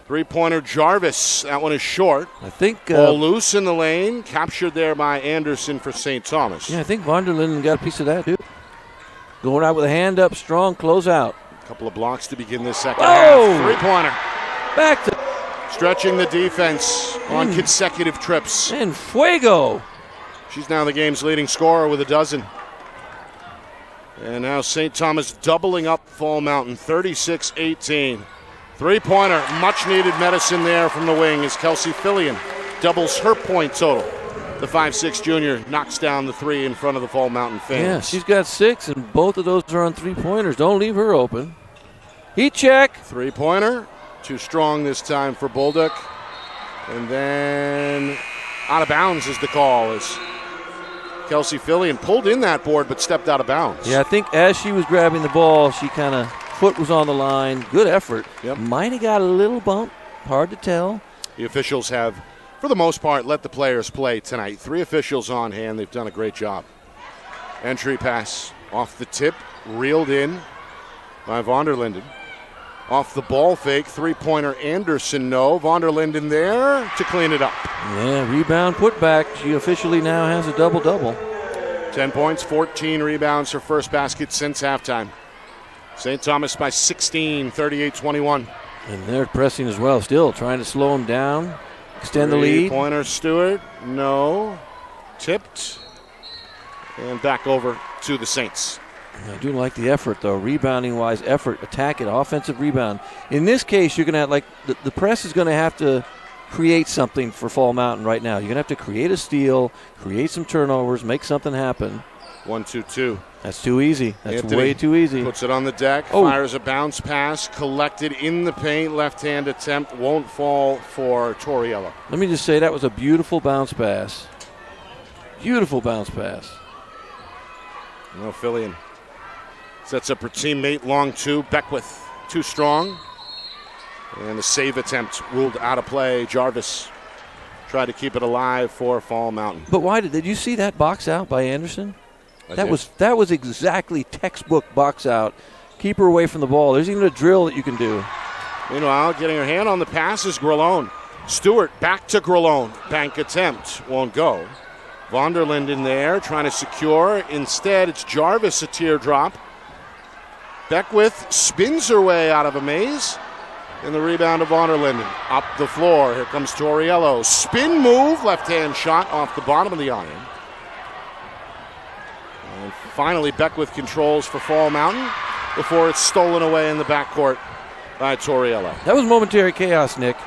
Three-pointer Jarvis. That one is short. I think ball loose in the lane. Captured there by Anderson for St. Thomas. Yeah, I think von der Linden got a piece of that, too. Going out with a hand up, strong, close out. A couple of blocks to begin this second half. Three-pointer. Back to stretching the defense on consecutive trips. And Fuego. She's now the game's leading scorer with a dozen. And now St. Thomas doubling up Fall Mountain, 36-18. Three-pointer, much-needed medicine there from the wing as Kelsey Fillion doubles her point total. The 5'6" junior knocks down the three in front of the Fall Mountain fans. Yeah, she's got 6, and both of those are on three-pointers. Don't leave her open. Heat check. Three-pointer. Too strong this time for Bolduc. And then out of bounds is the call as Kelsey Fillion pulled in that board but stepped out of bounds. Yeah, I think as she was grabbing the ball, she kind of, foot was on the line. Good effort. Yep. Might have got a little bump. Hard to tell. The officials have, for the most part, let the players play tonight. 3 officials on hand. They've done a great job. Entry pass off the tip, reeled in by von der Linden. Off the ball fake, three-pointer Anderson, no. Von der Linden there to clean it up. Yeah, rebound putback. She officially now has a double-double. 10 points, 14 rebounds, her first basket since halftime. St. Thomas by 16, 38-21. And they're pressing as well, still trying to slow them down, extend the lead. Three-pointer Stewart, no. Tipped. And back over to the Saints. I do like the effort, though, rebounding-wise effort, attack it, offensive rebound. In this case, you're going to have, like, the press is going to have to create something for Fall Mountain right now. You're going to have to create a steal, create some turnovers, make something happen. 1-2-2. That's too easy. That's Anthony way too easy. Puts it on the deck, fires a bounce pass, collected in the paint, left-hand attempt, won't fall for Torriello. Let me just say that was a beautiful bounce pass. Beautiful bounce pass. No, Fillion sets up her teammate, long two. Beckwith, too strong. And the save attempt ruled out of play. Jarvis tried to keep it alive for Fall Mountain. But why did you see that box out by Anderson? I That did. was exactly textbook box out. Keep her away from the ball. There's even a drill that you can do. Meanwhile, getting her hand on the pass is Grillone. Stewart back to Grillone. Bank attempt won't go. Von der Linden there trying to secure. Instead, it's Jarvis, a teardrop. Beckwith spins her way out of a maze. And the rebound of von der Linden. Up the floor. Here comes Torriello. Spin move. Left-hand shot off the bottom of the iron. And finally, Beckwith controls for Fall Mountain before it's stolen away in the backcourt by Torriello. That was momentary chaos, Nick.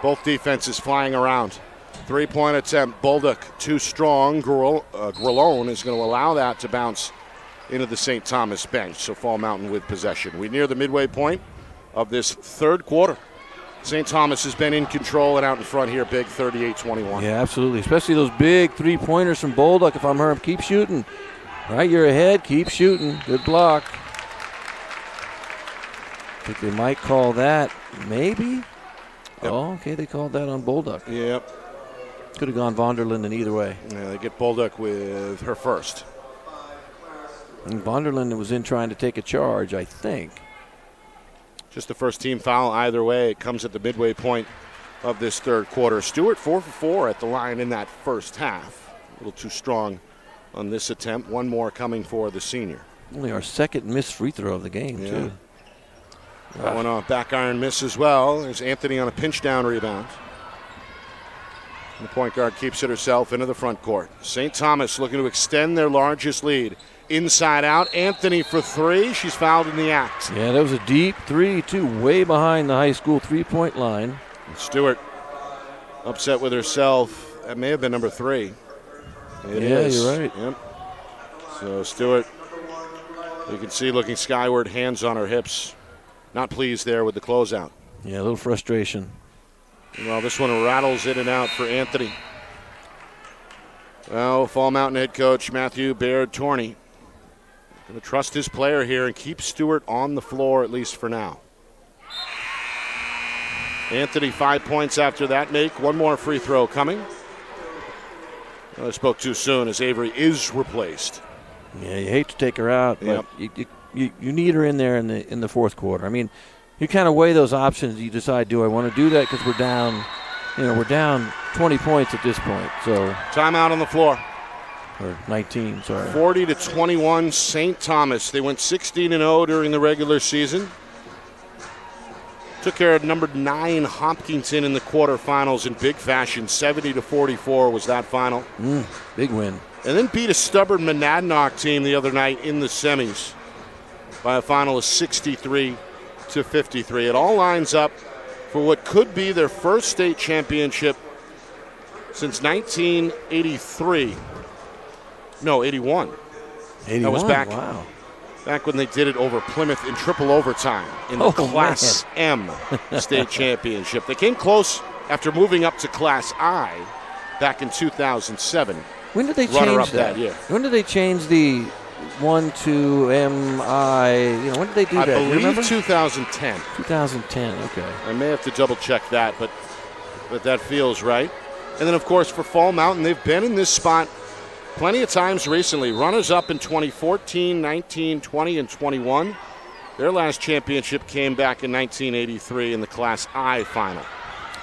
Both defenses flying around. Three-point attempt. Bolduc too strong. Grillone is going to allow that to bounce into the St. Thomas bench. So Fall Mountain with possession. We near the midway point of this third quarter. St. Thomas has been in control and out in front here big, 38-21. Yeah, absolutely. Especially those big three-pointers from Bolduc. If I'm her, keep shooting. Right, you're ahead. Keep shooting. Good block. I think they might call that maybe. Yep. Oh, okay. They called that on Bolduc. Yep. Could have gone von der Linden either way. Yeah, they get Bolduc with her first. And von der Linden was in trying to take a charge, I think. Just the first team foul either way. It comes at the midway point of this third quarter. Stewart 4 for 4 at the line in that first half. A little too strong on this attempt. One more coming for the senior. Only our second missed free throw of the game, Yeah. too. That one off back iron miss as well. There's Anthony on a pinch down rebound. And the point guard keeps it herself into the front court. St. Thomas looking to extend their largest lead. Inside out, Anthony for three. She's fouled in the act. Yeah, that was a deep three, too, way behind the high school three-point line. And Stewart upset with herself. That may have been number 3. It is. You're right. Yep. So Stewart, you can see looking skyward, hands on her hips. Not pleased there with the closeout. Yeah, a little frustration. Well, this one rattles in and out for Anthony. Well, Fall Mountain head coach Matthew Baird-Torney going to trust his player here and keep Stewart on the floor, at least for now. Anthony 5 points after that make. One more free throw coming. Well, I spoke too soon as Avery is replaced. Yeah, you hate to take her out, but you need her in there in the fourth quarter. I mean, you kind of weigh those options. You decide, do I want to do that because we're down, we're down 20 points at this point. So timeout on the floor. Or 19, sorry. 40-21 St. Thomas. They went 16-0 during the regular season. Took care of number 9 Hopkinton in the quarterfinals in big fashion. 70-44 was that final. Big win. And then beat a stubborn Monadnock team the other night in the semis by a final of 63-53. It all lines up for what could be their first state championship since 1983. No, 81. 81. That was back. Wow. Back when they did it over Plymouth in triple overtime in the Class M state championship. They came close after moving up to Class I back in 2007. When did they Runner-up change that? year. When did they change the 1-2 MI? When did they do I that? Do you believe remember? 2010. 2010. Okay. I may have to double check that, but that feels right. And then, of course, for Fall Mountain, they've been in this spot plenty of times recently. Runners up in 2014, 19, 20, and 21. Their last championship came back in 1983 in the Class I final.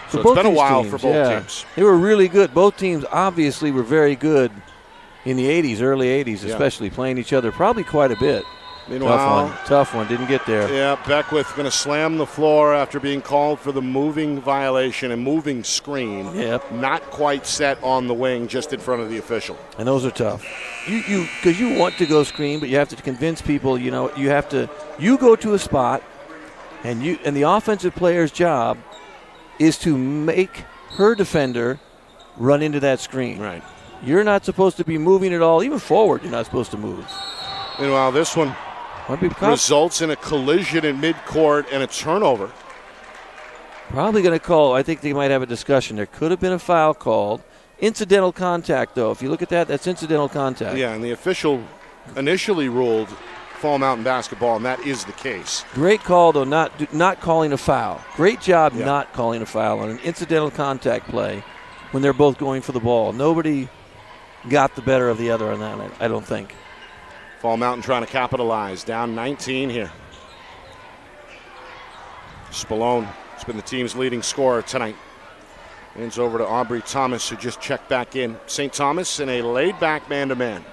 So it's been a while for both teams. They were really good. Both teams obviously were very good in the 80s, early 80s, especially playing each other probably quite a bit. Meanwhile, tough one. Didn't get there. Yeah, Beckwith going to slam the floor after being called for the moving violation and moving screen. Yep. Not quite set on the wing, just in front of the official. And those are tough. Because you want to go screen, but you have to convince people. You have to. You go to a spot, and the offensive player's job is to make her defender run into that screen. Right. You're not supposed to be moving at all. Even forward, you're not supposed to move. Meanwhile, this one results in a collision in midcourt and a turnover. Probably going to call. I think they might have a discussion. There could have been a foul called. Incidental contact, though. If you look at that, that's incidental contact. Yeah, and the official initially ruled Fall Mountain basketball, and that is the case. Great call, though, not calling a foul. Great job not calling a foul on an incidental contact play when they're both going for the ball. Nobody got the better of the other on that, I don't think. Fall Mountain trying to capitalize. Down 19 here. Spallone has been the team's leading scorer tonight. Hands over to Aubrey Thomas, who just checked back in. St. Thomas in a laid-back man-to-man.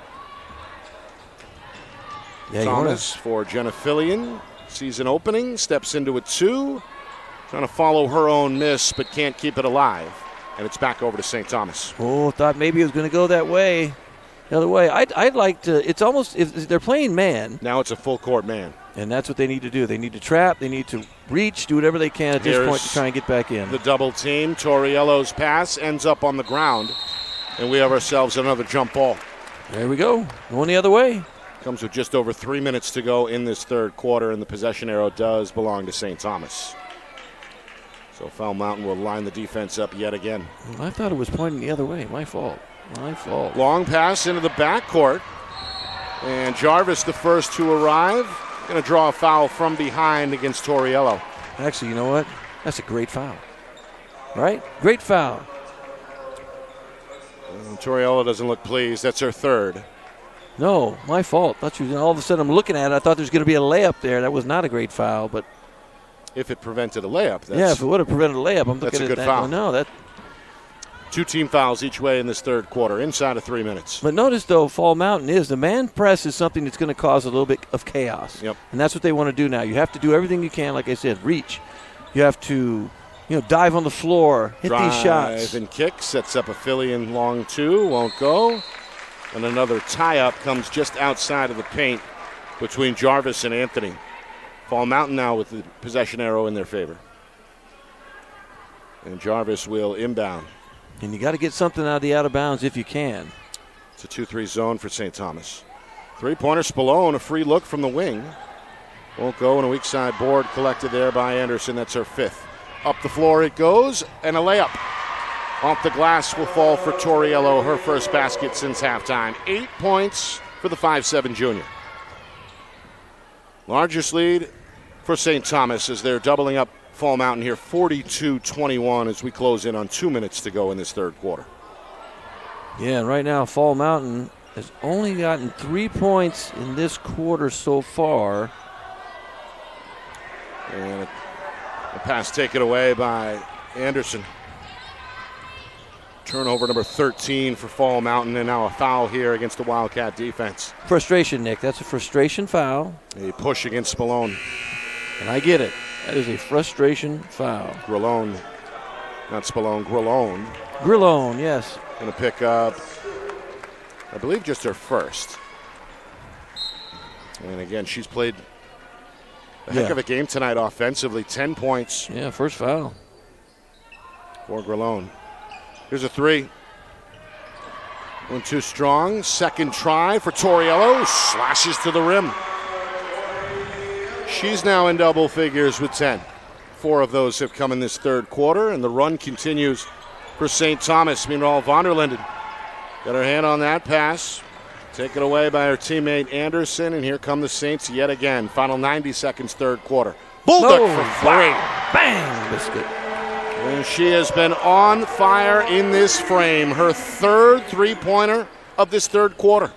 Thomas for Jenna Fillion. Season opening, steps into a 2. Trying to follow her own miss, but can't keep it alive. And it's back over to St. Thomas. Oh, thought maybe it was going to go that way. The other way. I'd like to. It's almost, if they're playing man. Now it's a full court man. And that's what they need to do. They need to trap. They need to reach, do whatever they can at this point to try and get back in. The double team. Torriello's pass ends up on the ground. And we have ourselves another jump ball. There we go. Going the other way. Comes with just over 3 minutes to go in this third quarter, and the possession arrow does belong to St. Thomas. So Fall Mountain will line the defense up yet again. I thought it was pointing the other way. My fault. Long pass into the backcourt. And Jarvis, the first to arrive, going to draw a foul from behind against Torriello. Actually, you know what? That's a great foul. Right? Great foul. And Torriello doesn't look pleased. That's her third. No, my fault. All of a sudden I'm looking at it. I thought there was going to be a layup there. That was not a great foul, but if it prevented a layup, if it would have prevented a layup, I'm looking at good that. foul. No, that. 2 team fouls each way in this third quarter, inside of 3 minutes. But notice, though, Fall Mountain the man press is something that's going to cause a little bit of chaos. Yep. And that's what they want to do now. You have to do everything you can, like I said, reach. You have to, dive on the floor, hit these shots. Drive and kick, sets up a Fillion long 2, won't go. And another tie-up comes just outside of the paint between Jarvis and Anthony. Fall Mountain now with the possession arrow in their favor. And Jarvis will inbound. And you got to get something out of the out-of-bounds if you can. It's a 2-3 zone for St. Thomas. Three-pointer, Spallone, a free look from the wing. Won't go, and a weak side board collected there by Anderson. That's her 5th. Up the floor it goes, and a layup. Off the glass will fall for Torriello, her first basket since halftime. 8 points for the 5'7 junior. Largest lead for St. Thomas as they're doubling up Fall Mountain here, 42-21 as we close in on 2 minutes to go in this third quarter. Yeah, and right now Fall Mountain has only gotten 3 points in this quarter so far. And a pass taken away by Anderson. Turnover number 13 for Fall Mountain, and now a foul here against the Wildcat defense. Frustration, Nick. That's a frustration foul. A push against Spallone. And I get it. That is a frustration foul. Grillone, not Spallone, Grillone. Grillone, yes. Going to pick up, I believe, just her first. And again, she's played a heck of a game tonight offensively. 10 points. Yeah, first foul. For Grillone. Here's a 3. One too strong. Second try for Torriello. Slashes to the rim. She's now in double figures with 10. 4 of those have come in this third quarter, and the run continues for St. Thomas. Meanwhile, von der Linden got her hand on that pass. Taken away by her teammate Anderson, and here come the Saints yet again. Final 90 seconds, third quarter. Bulldog for 3. Bang! Biscuit. And she has been on fire in this frame. Her third three-pointer of this third quarter.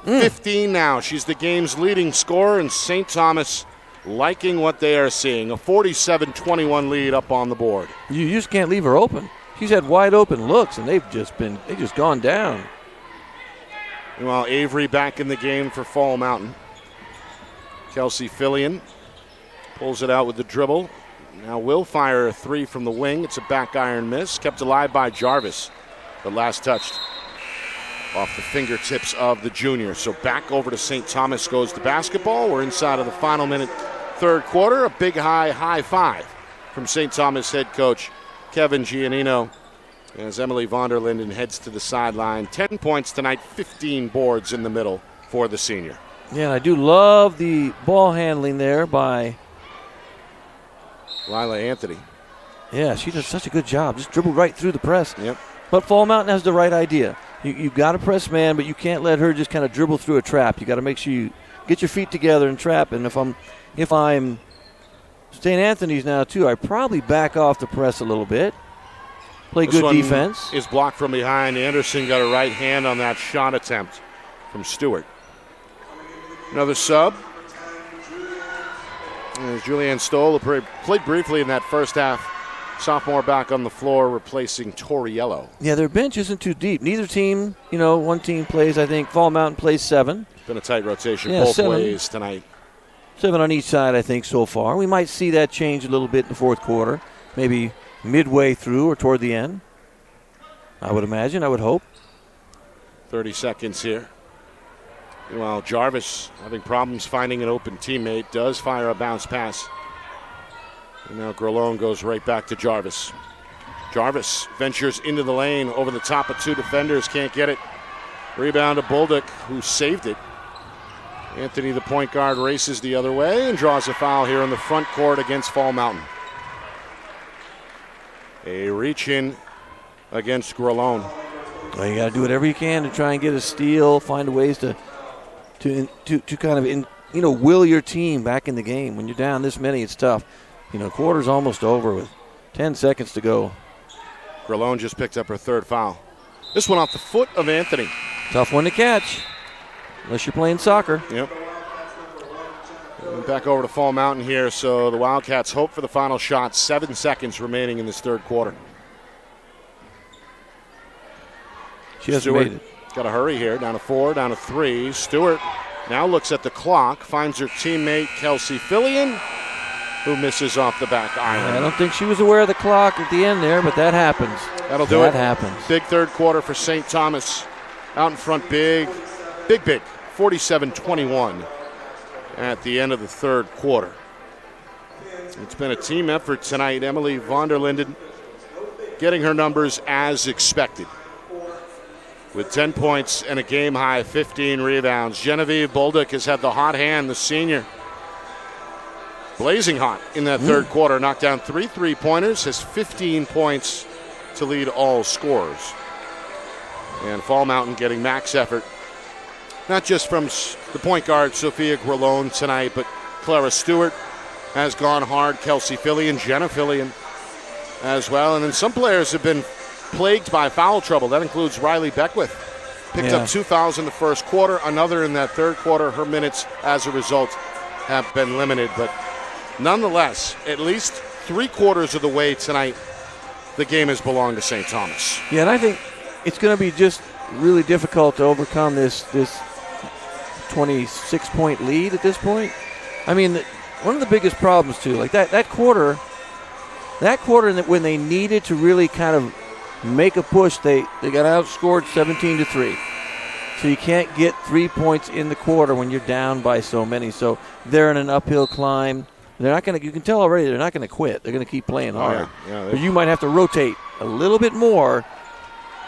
15 now. She's the game's leading scorer, and St. Thomas liking what they are seeing. A 47-21 lead up on the board. You just can't leave her open. She's had wide open looks, and they've just gone down. Meanwhile, Avery back in the game for Fall Mountain. Kelsey Fillion pulls it out with the dribble. Now will fire a 3 from the wing. It's a back iron miss. Kept alive by Jarvis, but last touched off the fingertips of the junior. So back over to St. Thomas goes the basketball. We're inside of the final minute, third quarter. A big high five from St. Thomas head coach Kevin Giannino as Emily von der Linden heads to the sideline. 10 points tonight, 15 boards in the middle for the senior. Yeah, and I do love the ball handling there by Lila Anthony. Yeah, she does such a good job. Just dribbled right through the press. Yep. But Fall Mountain has the right idea. You've got to press man, but you can't let her just kind of dribble through a trap. You got to make sure you get your feet together and trap. And if I'm St. Anthony's now too, I probably back off the press a little bit. Play This good one defense. Is blocked from behind. Anderson got a right hand on that shot attempt from Stewart. Another sub. As Julianne Stoll played briefly in that first half. Sophomore back on the floor replacing Torriello. Yeah, their bench isn't too deep. Neither team, one team plays, I think, Fall Mountain plays 7. It's been a tight rotation both 7. ways tonight. 7 on each side, I think, so far. We might see that change a little bit in the fourth quarter, maybe midway through or toward the end. I would imagine, I would hope. 30 seconds here. Meanwhile, Jarvis having problems finding an open teammate, does fire a bounce pass. And now Grelone goes right back to Jarvis. Jarvis ventures into the lane over the top of 2 defenders, can't get it. Rebound to Bolduc, who saved it. Anthony, the point guard, races the other way and draws a foul here in the front court against Fall Mountain. A reach in against Grelone. Well, you got to do whatever you can to try and get a steal, find ways to kind of will your team back in the game. When you're down this many, it's tough. Quarter's almost over with 10 seconds to go. Grelone just picked up her third foul. This one off the foot of Anthony. Tough one to catch, unless you're playing soccer. Yep. And back over to Fall Mountain here, so the Wildcats hope for the final shot. 7 seconds remaining in this third quarter. She hasn't Stewart made it. got to hurry here. Down to 4, down to 3. Stewart now looks at the clock, finds her teammate Kelsey Fillion, who misses off the back iron. I don't think she was aware of the clock at the end there, but that happens. That'll do it. That happens. Big third quarter for St. Thomas. Out in front big. 47-21 at the end of the third quarter. It's been a team effort tonight. Emily von der Linden getting her numbers as expected. With 10 points and a game-high 15 rebounds. Genevieve Bolduc has had the hot hand, the senior. Blazing hot in that third quarter. Knocked down 3 3-pointers, has 15 points to lead all scorers. And Fall Mountain getting max effort. Not just from the point guard, Sophia Grelone tonight, but Clara Stewart has gone hard. Kelsey Fillion, Jenna Fillion as well. And then some players have been plagued by foul trouble. That includes Riley Beckwith. Picked up 2 fouls in the first quarter, another in that third quarter. Her minutes, as a result, have been limited. But nonetheless, at least 3/4 of the way tonight, the game has belonged to St. Thomas. Yeah, and I think it's going to be just really difficult to overcome this 26-point lead at this point. I mean, one of the biggest problems, too, like that quarter when they needed to really kind of make a push, they got outscored 17-3. So you can't get 3 points in the quarter when you're down by so many. So they're in an uphill climb. They're not going to. You can tell already they're not going to quit. They're going to keep playing hard. Yeah, but you might have to rotate a little bit more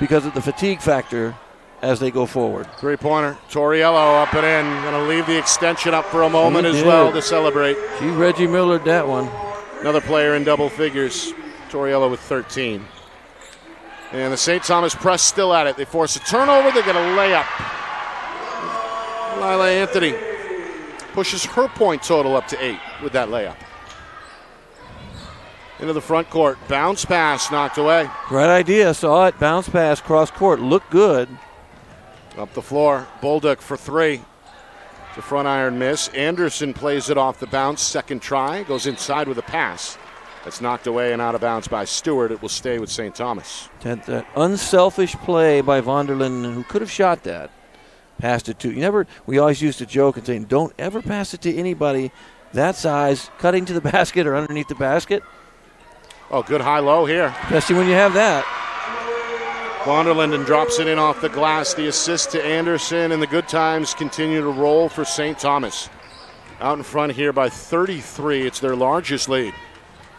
because of the fatigue factor as they go forward. Three-pointer. Torriello up and in. Going to leave the extension up for a moment as well to celebrate. She Reggie Millered that one. Another player in double figures. Torriello with 13. And the St. Thomas press still at it. They force a turnover. They get a layup. Lila Anthony pushes her point total up to 8 with that layup. Into the front court. Bounce pass knocked away. Right idea. Saw it. Bounce pass cross court. Looked good. Up the floor. Bolduc for 3. The front iron miss. Anderson plays it off the bounce. Second try. Goes inside with a pass. That's knocked away and out of bounds by Stewart. It will stay with St. Thomas. That unselfish play by Vonderland, who could have shot that. Passed it to. We always used to joke and say, don't ever pass it to anybody that size, cutting to the basket or underneath the basket. Oh, good high-low here. Especially when you have that. Vonderlinden drops it in off the glass. The assist to Anderson, and the good times continue to roll for St. Thomas. Out in front here by 33. It's their largest lead.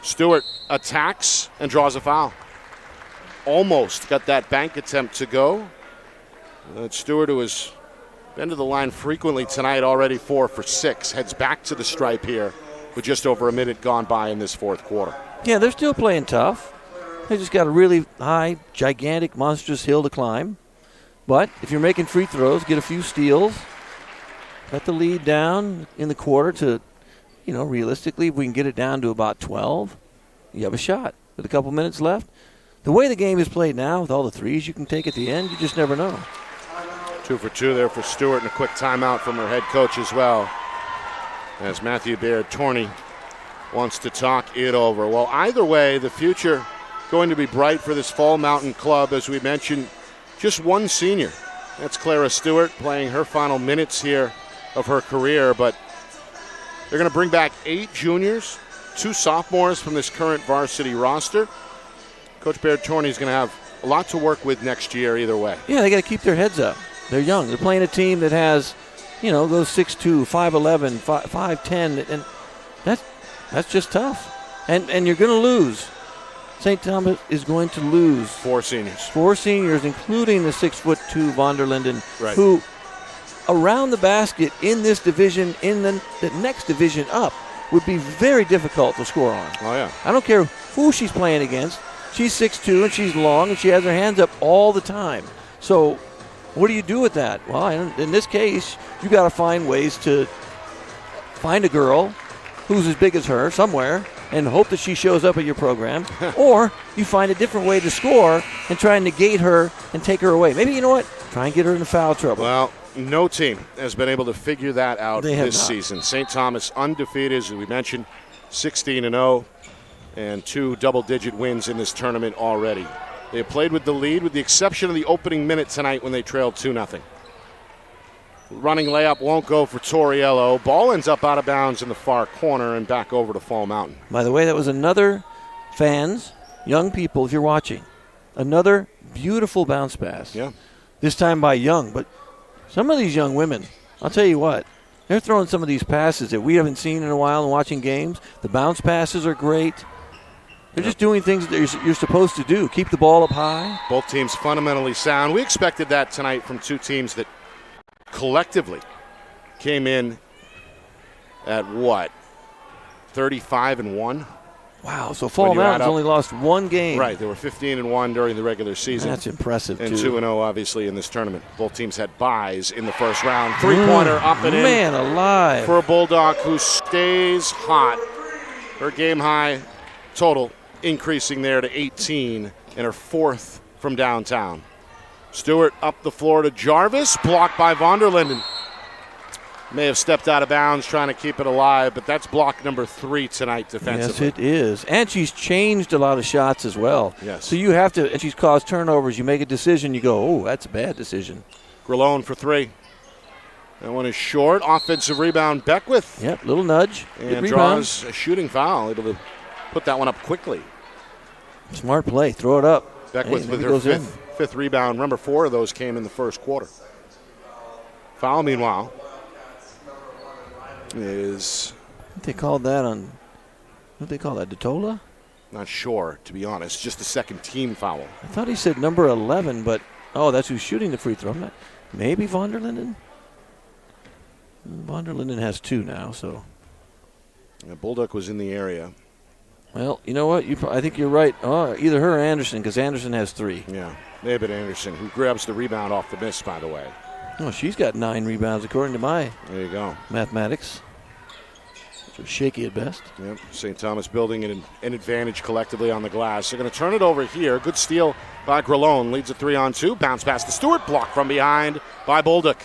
Stewart attacks and draws a foul. Almost got that bank attempt to go. Stewart, who has been to the line frequently tonight, already 4 for 6, heads back to the stripe here with just over a minute gone by in this fourth quarter. Yeah, they're still playing tough. They just got a really high, gigantic, monstrous hill to climb. But if you're making free throws, get a few steals, cut the lead down in the quarter to, realistically, if we can get it down to about 12, you have a shot with a couple minutes left. The way the game is played now, with all the threes you can take at the end, you just never know. 2 for 2 there for Stewart, and a quick timeout from her head coach as well, as Matthew Baird-Torney wants to talk it over. Well, either way, the future going to be bright for this Fall Mountain club. As we mentioned, just one senior. That's Clara Stewart playing her final minutes here of her career, but they're going to bring back 8 juniors, 2 sophomores from this current varsity roster. Coach Baird-Torney is going to have a lot to work with next year either way. Yeah, they got to keep their heads up. They're young. They're playing a team that has, those 6'2", 5'11", 5'10", and that's just tough. And you're going to lose. St. Thomas is going to lose 4 seniors. 4 seniors, including the 6'2" Vonderlinden, right, who around the basket in this division, in the next division up, would be very difficult to score on. Oh, yeah. I don't care who she's playing against. She's 6'2", and she's long, and she has her hands up all the time. So what do you do with that? Well, in this case, you got to find ways to find a girl who's as big as her somewhere and hope that she shows up at your program, or you find a different way to score and try and negate her and take her away. Maybe, try and get her into foul trouble. Well, no team has been able to figure that out this not. season. St. Thomas undefeated, as we mentioned, 16-0, and 2 double-digit wins in this tournament already. They have played with the lead, with the exception of the opening minute tonight when they trailed 2-0. Running layup won't go for Torriello. Ball ends up out of bounds in the far corner and back over to Fall Mountain. By the way, that was another, fans, young people, if you're watching, another beautiful bounce pass. Yeah. This time by Young. But some of these young women, I'll tell you what, they're throwing some of these passes that we haven't seen in a while and watching games. The bounce passes are great. They're just doing things that you're supposed to do. Keep the ball up high. Both teams fundamentally sound. We expected that tonight from 2 teams that collectively came in at 35-1. Wow, so Fall Mountain's only lost 1 game. Right, they were 15-1 during the regular season. That's impressive, and too. And 2-0, obviously, in this tournament. Both teams had byes in the first round. 3-pointer up and in. Man alive. For a Bulldog who stays hot. Her game high total increasing there to 18, and her 4th from downtown. Stewart up the floor to Jarvis, blocked by Vonderlinden. May have stepped out of bounds trying to keep it alive, but that's block number 3 tonight defensively. Yes, it is. And she's changed a lot of shots as well. Yes. So you have to, and she's caused turnovers. You make a decision, you go, oh, that's a bad decision. Grillone for 3. That one is short. Offensive rebound, Beckwith. Yep, little nudge. And Good draws a shooting foul, able to put that one up quickly. Smart play. Throw it up. Beckwith with her fifth rebound. Remember, 4 of those came in the first quarter. Foul, meanwhile, is... What they called that on... What they call that, Detola? Not sure, to be honest. Just the second team foul. I thought he said number 11, but Oh, that's who's shooting the free throw. Maybe Von der Linden? Von der Linden has 2 now, so. Yeah, Bolduc was in the area. Well, you know what? I think you're right. Oh, either her or Anderson, because Anderson has 3. Yeah, may have been Anderson, who grabs the rebound off the miss, by the way. Oh, she's got 9 rebounds, according to my There you go. mathematics. Which are shaky at best. Yep, St. Thomas building an advantage collectively on the glass. They're going to turn it over here. Good steal by Grillone. Leads a 3-on-2. Bounce pass to Stewart. Blocked from behind by Bolduc.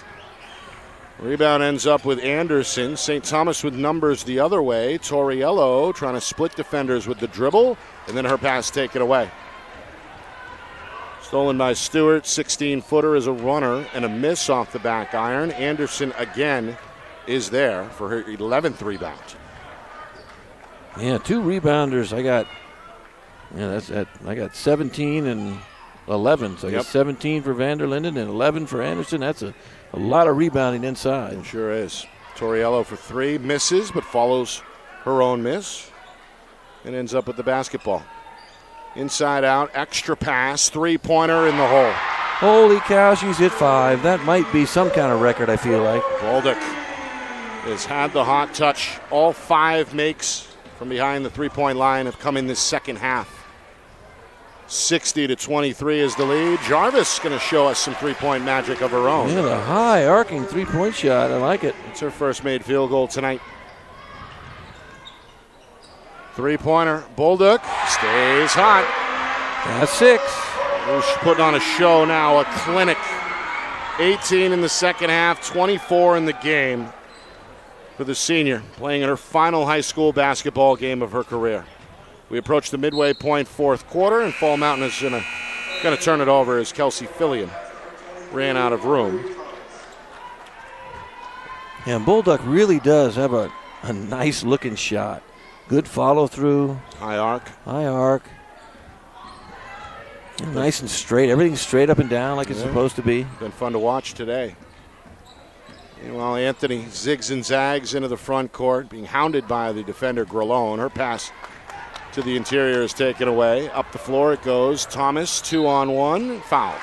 Rebound ends up with Anderson. St. Thomas with numbers the other way. Torriello trying to split defenders with the dribble. And then her pass taken away. Stolen by Stewart. 16-footer is a runner and a miss off the back iron. Anderson again is there for her 11th rebound. Yeah, 2 rebounders. I got 17 and 11. So I got 17 for Van der Linden and 11 for Anderson. That's a lot of rebounding inside. It sure is. Torriello for 3, misses, but follows her own miss and ends up with the basketball. Inside out, extra pass, 3-pointer in the hole. Holy cow, she's hit 5. That might be some kind of record, I feel like. Bolduc has had the hot touch. All 5 makes from behind the 3-point line have come in this second half. 60-23 is the lead. Jarvis going to show us some 3-point magic of her own. Yeah, the high arcing 3-point shot. I like it. It's her first made field goal tonight. 3-pointer. Bolduc stays hot. That's 6. She's putting on a show now, a clinic. 18 in the second half, 24 in the game for the senior, playing in her final high school basketball game of her career. We approach the midway point, 4th quarter, and Fall Mountain is going to turn it over as Kelsey Fillion ran out of room. Yeah, and Bolduc really does have a nice-looking shot. Good follow-through. High arc. High arc. Nice and straight. Everything's straight up and down like it's supposed to be. Been fun to watch today. Meanwhile, Anthony zigs and zags into the front court, being hounded by the defender Grillone. Her pass to the interior is taken away. Up the floor it goes. Thomas, 2-on-1, fouled.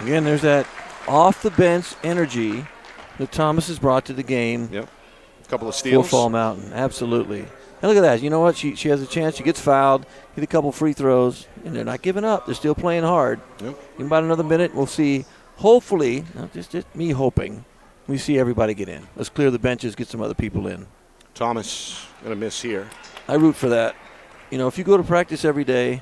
Again, there's that off-the-bench energy that Thomas has brought to the game. Yep. A couple of steals. For Fall Mountain, absolutely. And look at that. You know what? She has a chance. She gets fouled, hit a couple free throws, and they're not giving up. They're still playing hard. Yep. In about another minute, we'll see, hopefully, just me hoping, we see everybody get in. Let's clear the benches, get some other people in. Thomas going to miss here. I root for that. You know, if you go to practice every day,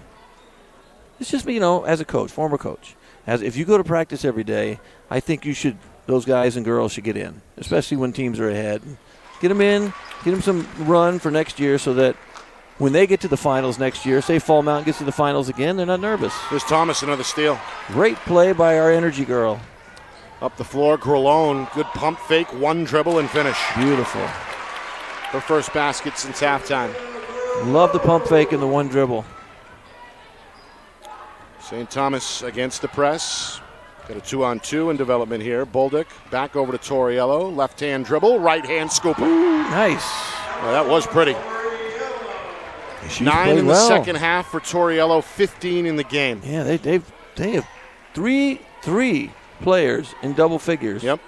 it's just me, as a coach, former coach. If you go to practice every day, I think those guys and girls should get in, especially when teams are ahead. Get them in, get them some run for next year so that when they get to the finals next year, say Fall Mountain gets to the finals again, they're not nervous. There's Thomas, another steal. Great play by our energy girl. Up the floor, Grillone, good pump fake, 1 dribble and finish. Beautiful. Her first basket since halftime. Love the pump fake and the 1 dribble. St. Thomas against the press. Got a 2-on-2 in development here. Bolduc back over to Torriello. Left-hand dribble, right-hand scoop. Nice. Well, that was pretty. She's 9 in the well. second half for Torriello, 15 in the game. Yeah, they have three players in double figures. Yep.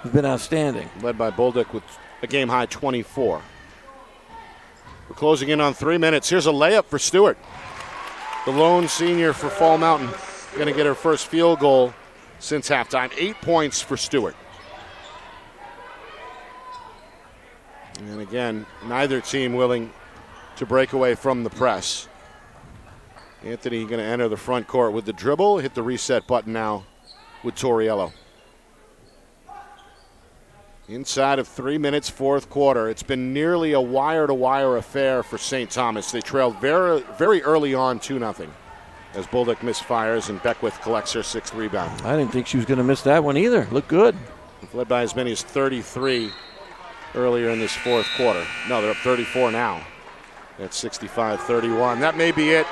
Who've been outstanding. Led by Bolduc with a game-high 24. We're closing in on 3 minutes. Here's a layup for Stewart. The lone senior for Fall Mountain. Going to get her first field goal since halftime. 8 points for Stewart. And again, neither team willing to break away from the press. Anthony going to enter the front court with the dribble. Hit the reset button now with Torriello. Inside of 3 minutes, 4th quarter. It's been nearly a wire-to-wire affair for St. Thomas. They trailed very, very early on 2-0 as Bolduc misfires and Beckwith collects her 6th rebound. I didn't think she was going to miss that one either. Looked good. Led by as many as 33 earlier in this 4th quarter. No, they're up 34 now. That's 65-31. That may be it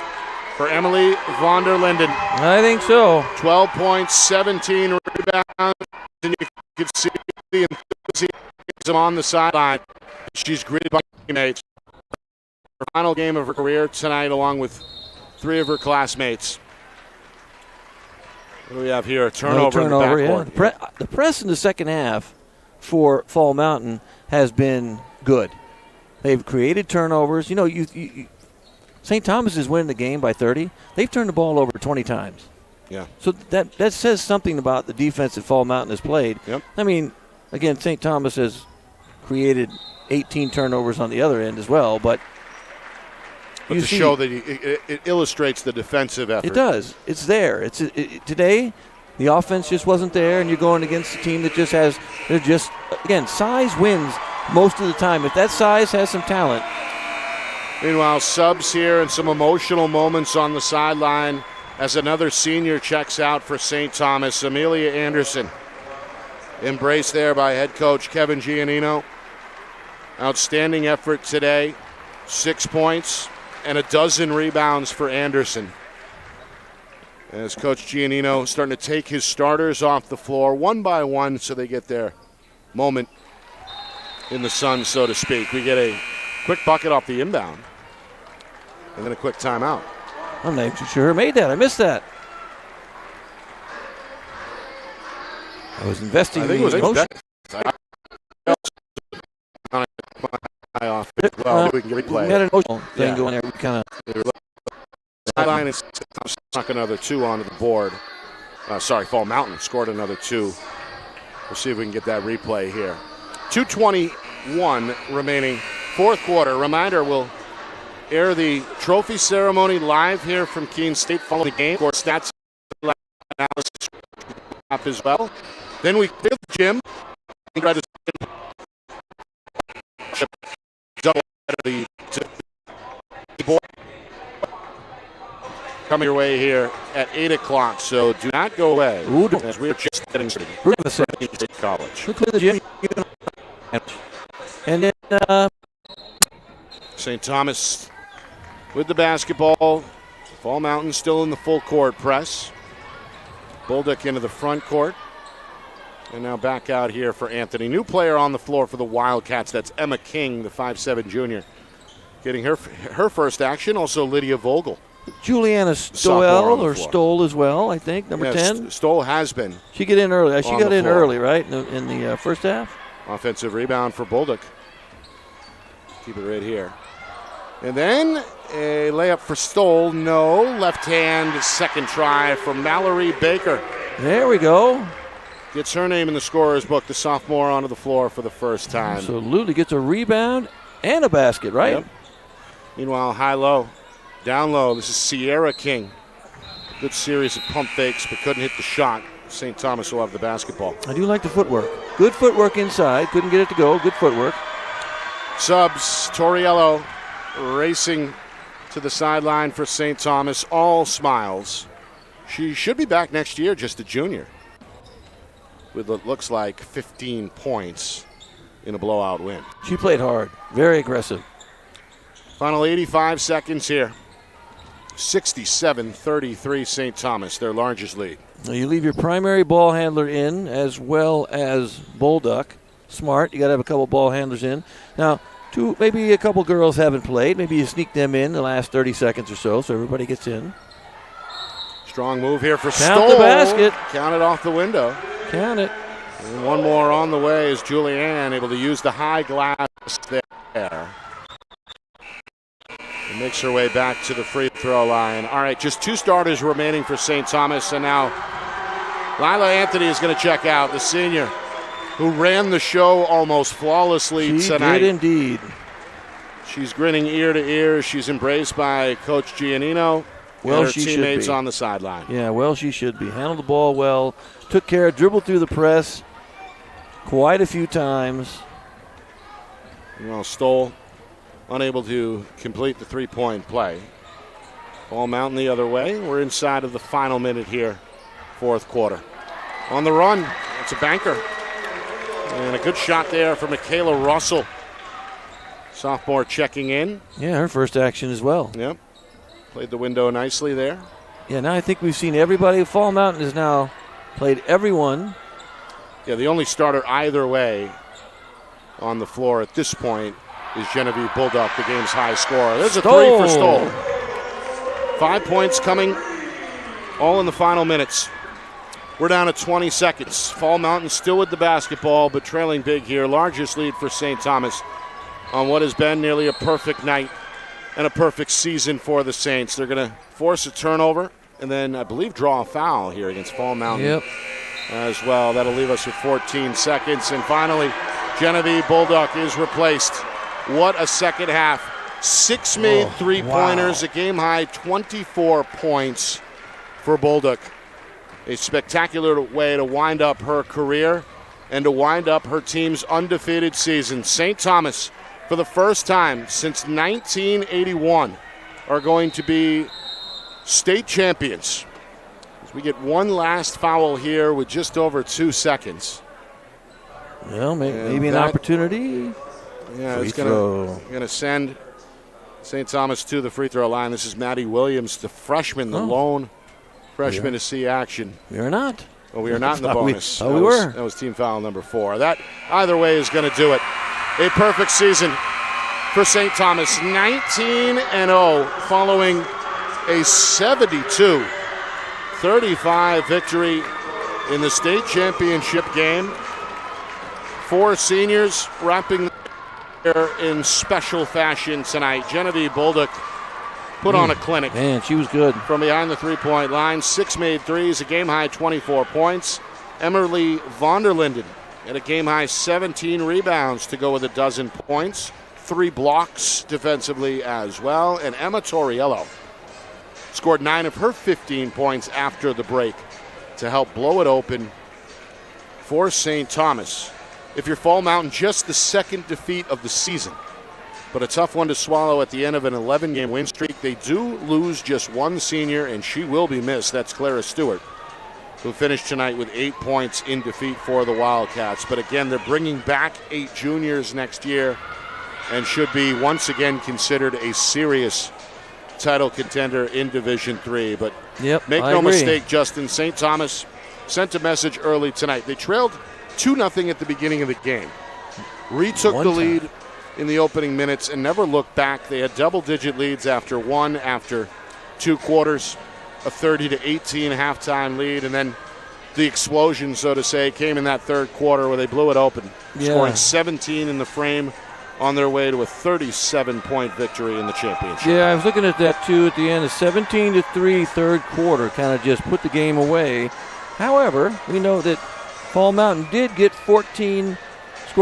for Emily Von der Linden. I think so. 12 points, 17 rebounds, and you can see the enthusiasm on the sideline. She's greeted by teammates. Her final game of her career tonight, along with 3 of her classmates. What do we have here? A turnover in the backcourt. Yeah. The press in the second half for Fall Mountain has been good. They've created turnovers. You know, St. Thomas is winning the game by 30. They've turned the ball over 20 times. Yeah. So that says something about the defense that Fall Mountain has played. Yep. I mean, again, St. Thomas has created 18 turnovers on the other end as well, but to show that it illustrates the defensive effort. It does. It's there. Today, the offense just wasn't there, and you're going against a team that again, size wins most of the time. If that size has some talent. Meanwhile, subs here and some emotional moments on the sideline as another senior checks out for St. Thomas. Amelia Anderson, embraced there by head coach Kevin Giannino. Outstanding effort today. 6 points and a dozen rebounds for Anderson. As Coach Giannino starting to take his starters off the floor one by one so they get their moment in the sun, so to speak. We get a quick bucket off the inbound and then a quick timeout. I'm not even sure who made that. I missed that. I was investing. I think it was emotion. We can replay. We had an emotional thing going there. We kind of sideline is snuck another 2 onto the board. Fall Mountain scored another 2. We'll see if we can get that replay here. 2:21 remaining, fourth quarter. Reminder, we'll air the trophy ceremony live here from Keene State following the game. Of course, stats analysis as well. Then we clear the gym. Double the board. Coming your way here at 8 o'clock, so do not go away as we are just getting started. State College. We clear the gym. And then St. Thomas with the basketball. Fall Mountain still in the full court press. Bolduc into the front court. And now back out here for Anthony. New player on the floor for the Wildcats. That's Emma King, the 5'7 junior. Getting her first action. Also Lydia Vogel. Juliana Stoll as well, I think, number 10. Stoll has been. She got in early. She got in early, right, in the first half? Offensive rebound for Bolduc. Keep it right here. And then a layup for Stoll. No. Left hand, second try from Mallory Baker. There we go. Gets her name in the scorer's book, the sophomore onto the floor for the first time. Absolutely. Gets a rebound and a basket, right? Yep. Meanwhile, high-low, down-low. This is Sierra King. Good series of pump fakes, but couldn't hit the shot. St. Thomas will have the basketball. I do like the footwork. Good footwork inside. Couldn't get it to go. Good footwork. Subs, Torriello racing to the sideline for St. Thomas. All smiles. She should be back next year, just a junior, with what looks like 15 points in a blowout win. She played hard. Very aggressive. Final 85 seconds here. 67-33 St. Thomas, their largest lead. Now you leave your primary ball handler in as well as Bolduc. Smart. You got to have a couple ball handlers in. Now, maybe a couple girls haven't played. Maybe you sneak them in the last 30 seconds or so everybody gets in. Strong move here for Stoll. Count the basket. Count it off the window. Count it. And one more on the way is Julianne able to use the high glass there. And makes her way back to the free throw line. All right, just 2 starters remaining for St. Thomas. And now Lila Anthony is going to check out, the senior who ran the show almost flawlessly tonight. She did indeed. She's grinning ear to ear. She's embraced by Coach Giannino. Well, and her she teammates should be on the sideline. Yeah, well, she should be. Handled the ball well. Took care, dribbled through the press quite a few times. Well, Stoll unable to complete the three-point play. Ball Mountain the other way. We're inside of the final minute here, fourth quarter. On the run, it's a banker. And a good shot there for Michaela Russell. Sophomore checking in. Yeah, her first action as well. Yep. Played the window nicely there. Yeah, now I think we've seen everybody. Fall Mountain has now played everyone. Yeah, the only starter either way on the floor at this point is Genevieve Bolduc, the game's high scorer. There's a three for Stoll. 5 points coming all in the final minutes. We're down to 20 seconds. Fall Mountain still with the basketball, but trailing big here. Largest lead for St. Thomas on what has been nearly a perfect night and a perfect season for the Saints. They're going to force a turnover and then, I believe, draw a foul here against Fall Mountain as well. That'll leave us with 14 seconds. And finally, Genevieve Bulldog is replaced. What a second half. 6 made three-pointers, a game-high 24 points for Bulldog. A spectacular way to wind up her career and to wind up her team's undefeated season. St. Thomas, for the first time since 1981, are going to be state champions. As we get one last foul here with just over 2 seconds. Well, maybe an opportunity. Yeah, it's going to send St. Thomas to the free throw line. This is Maddie Williams, the freshman, the lone freshman to see action. We are not. Well, we are not in the bonus. We were. That was team foul number 4. That, either way, is going to do it. A perfect season for St. Thomas. 19-0 following a 72-35 victory in the state championship game. 4 seniors wrapping in special fashion tonight. Genevieve Bulldog put on a clinic. Man, she was good. From behind the three-point line, 6 made threes, a game-high 24 points. Emily Vonderlinden at a game-high 17 rebounds to go with 12 points. 3 blocks defensively as well. And Emma Torriello scored 9 of her 15 points after the break to help blow it open for St. Thomas. If you're Fall Mountain, just the second defeat of the season, but a tough one to swallow at the end of an 11-game win streak. They do lose just one senior, and she will be missed. That's Clara Stewart, who finished tonight with 8 points in defeat for the Wildcats. But again, they're bringing back 8 juniors next year and should be once again considered a serious title contender in Division III. But make no mistake, Justin, St. Thomas sent a message early tonight. They trailed 2-0 at the beginning of the game. Retook the lead in the opening minutes and never looked back. They had double-digit leads after 2 quarters, a 30-18 halftime lead, and then the explosion, so to say, came in that third quarter where they blew it open, scoring 17 in the frame on their way to a 37-point victory in the championship. Yeah, I was looking at that, too, at the end. A 17-3 third quarter kind of just put the game away. However, we know that Fall Mountain did get scored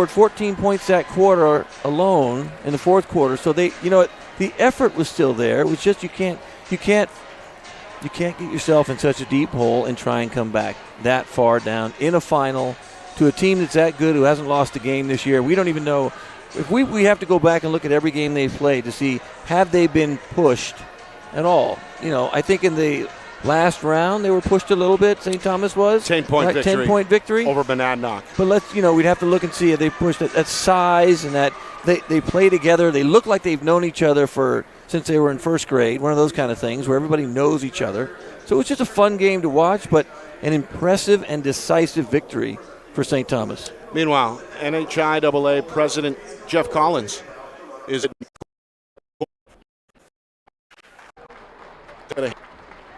14 points that quarter alone in the fourth quarter. So the effort was still there. It was just you can't get yourself in such a deep hole and try and come back that far down in a final to a team that's that good who hasn't lost a game this year. We don't even know if we have to go back and look at every game they've played to see have they been pushed at all. I think in the last round, they were pushed a little bit. St. Thomas was 10-point victory. 10-point victory over Monadnock. But we'd have to look and see if they pushed that size and that they play together. They look like they've known each other since they were in first grade. One of those kind of things where everybody knows each other. So it was just a fun game to watch, but an impressive and decisive victory for St. Thomas. Meanwhile, NHIAA President Jeff Collins is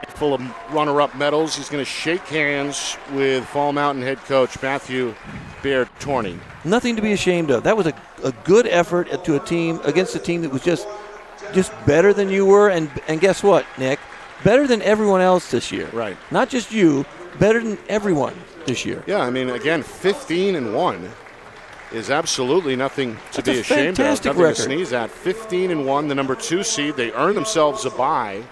full of runner-up medals. He's going to shake hands with Fall Mountain head coach Matthew Beard-Torney. Nothing to be ashamed of. That was a good effort to a team against a team that was just better than you were, and guess what, Nick? Better than everyone else this year. Right. Not just you, better than everyone this year. Yeah, I mean, again, 15-1 is absolutely nothing to be ashamed of. Nothing record to sneeze at. 15-1, the number 2 seed. They earned themselves a bye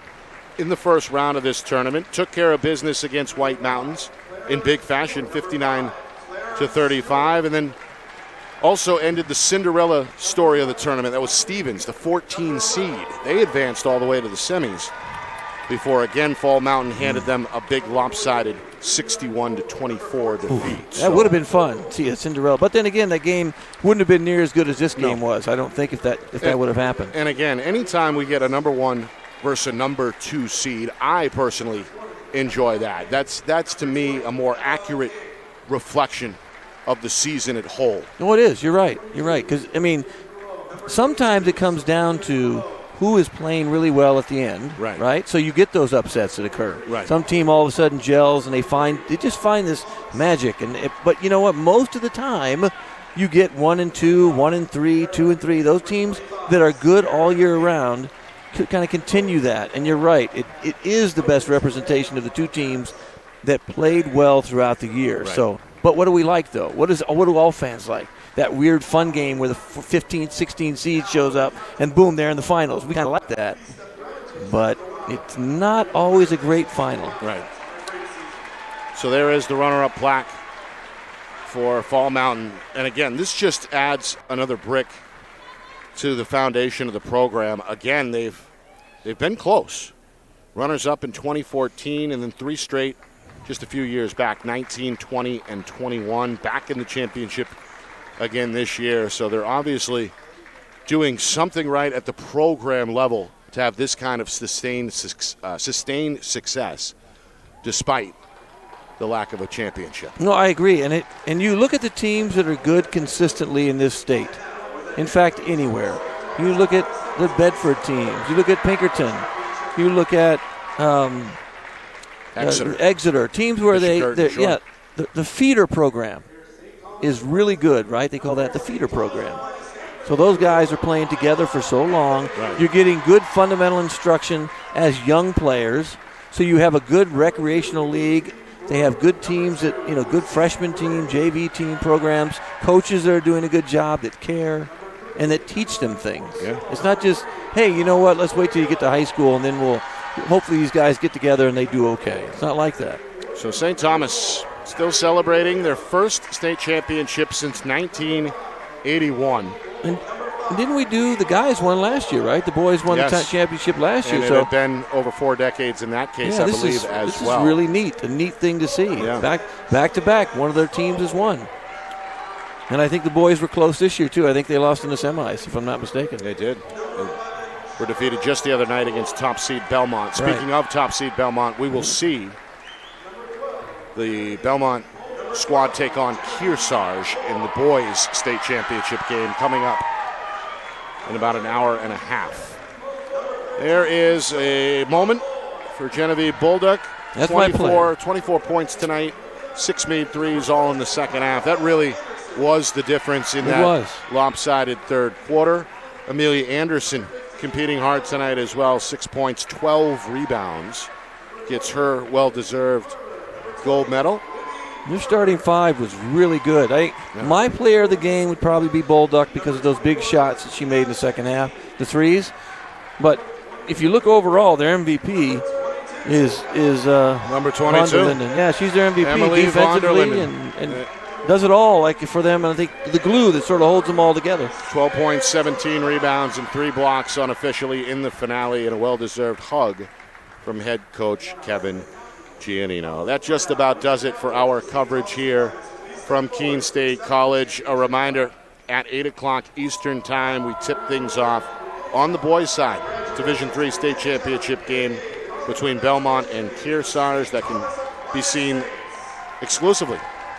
in the first round of this tournament. Took care of business against White Mountains in big fashion, 59-35, and then also ended the Cinderella story of the tournament. That was Stevens, the 14 seed. They advanced all the way to the semis before, again, Fall Mountain handed them a big lopsided 61-24 defeat. That would have been fun, see a Cinderella. But then again, that game wouldn't have been near as good as this game was. I don't think if that would have happened. And again, anytime we get a number 1 versus a number 2 seed, I personally enjoy that. That's to me a more accurate reflection of the season at whole. No, it is. You're right. Because, I mean, sometimes it comes down to who is playing really well at the end, Right. So you get those upsets that occur. Right. Some team all of a sudden gels and they just find this magic. But you know what? Most of the time, you get 1-2, 1-3, 2-3. Those teams that are good all year round could kind of continue that. And you're right. It is the best representation of the two teams that played well throughout the year. Right. So, but what do we like though? What do all fans like? That weird fun game where the 15, 16 seed shows up and boom, they're in the finals. We kind of like that. But it's not always a great final. Right. So there is the runner-up plaque for Fall Mountain. And again, this just adds another brick to the foundation of the program. Again, they've been close. Runners-up in 2014 and then 3 straight just a few years back, 19, 20, and 21. Back in the championship again this year. So they're obviously doing something right at the program level to have this kind of sustained success despite the lack of a championship. No, I agree. And you look at the teams that are good consistently in this state. In fact, anywhere. You look at the Bedford teams. You look at Pinkerton. You look at Exeter. Teams where the feeder program is really good, right? They call that the feeder program. So those guys are playing together for so long. Right. You're getting good fundamental instruction as young players. So you have a good recreational league. They have good teams good freshman team, JV team programs, coaches that are doing a good job that care and that teach them things. Yeah. It's not just, hey, you know what, let's wait till you get to high school and then hopefully these guys get together and they do okay. It's not like that. So St. Thomas still celebrating their first state championship since 1981. And didn't we do, the guys won last year, right? The boys won the championship last year. And it had been over 4 decades in that case, I believe, as this well. is really neat, a neat thing to see. Yeah. Back to back, one of their teams has won. And I think the boys were close this year, too. I think they lost in the semis, if I'm not mistaken. They did. They were defeated just the other night against top seed Belmont. Speaking of top seed Belmont, we will see the Belmont squad take on Kearsarge in the boys' state championship game coming up in about an hour and a half. There is a moment for Genevieve Bolduc. That's my play. 24 points tonight, 6 made threes all in the second half. That really was the difference in that lopsided third quarter. Amelia Anderson competing hard tonight as well, 6 points, 12 rebounds. Gets her well-deserved gold medal. Your starting five was really good. My player of the game would probably be Bolduc because of those big shots that she made in the second half, the threes. But if you look overall, their MVP is number 22. Yeah, she's their MVP Emily defensively and does it all like for them. And I think the glue that sort of holds them all together. 12 points, 17 rebounds, and 3 blocks unofficially in the finale, and a well-deserved hug from head coach Kevin Giannino. That just about does it for our coverage here from Keene State College. A reminder, at 8 o'clock Eastern Time, we tip things off on the boys' side. Division III state championship game between Belmont and Kearsarge that can be seen exclusively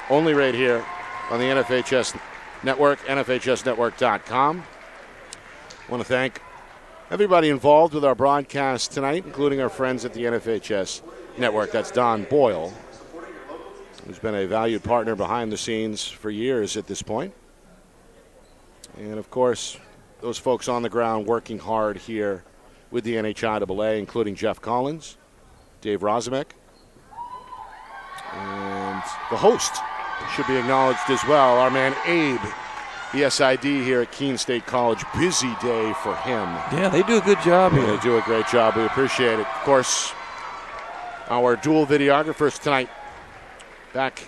only right here on the NFHS Network, NFHSnetwork.com. I want to thank everybody involved with our broadcast tonight, including our friends at the NFHS Network. That's Don Boyle, who's been a valued partner behind the scenes for years at this point. And, of course, those folks on the ground working hard here with the NHIAA, including Jeff Collins, Dave Rozemek, and the host should be acknowledged as well, our man Abe, the SID here at Keene State College. Busy day for him. Yeah, they do a good job here. They do a great job. We appreciate it. Of course, our dual videographers tonight back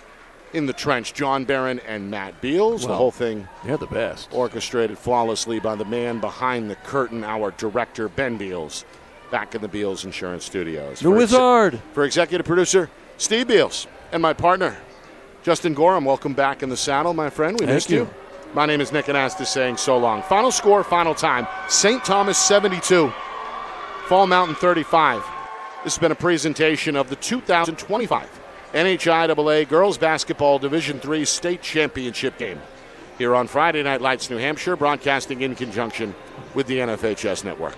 in the trench, John Barron and Matt Beals. Well, the whole thing, they're the best. Orchestrated flawlessly by the man behind the curtain, our director, Ben Beals, back in the Beals Insurance Studios. The Wizard. For executive producer, Steve Beals, and my partner, Justin Gorham. Welcome back in the saddle, my friend. We missed you. My name is Nick Anastas saying so long. Final score, final time. St. Thomas 72, Fall Mountain 35. This has been a presentation of the 2025 NHIAA Girls Basketball Division III State Championship game here on Friday Night Lights, New Hampshire, broadcasting in conjunction with the NFHS Network.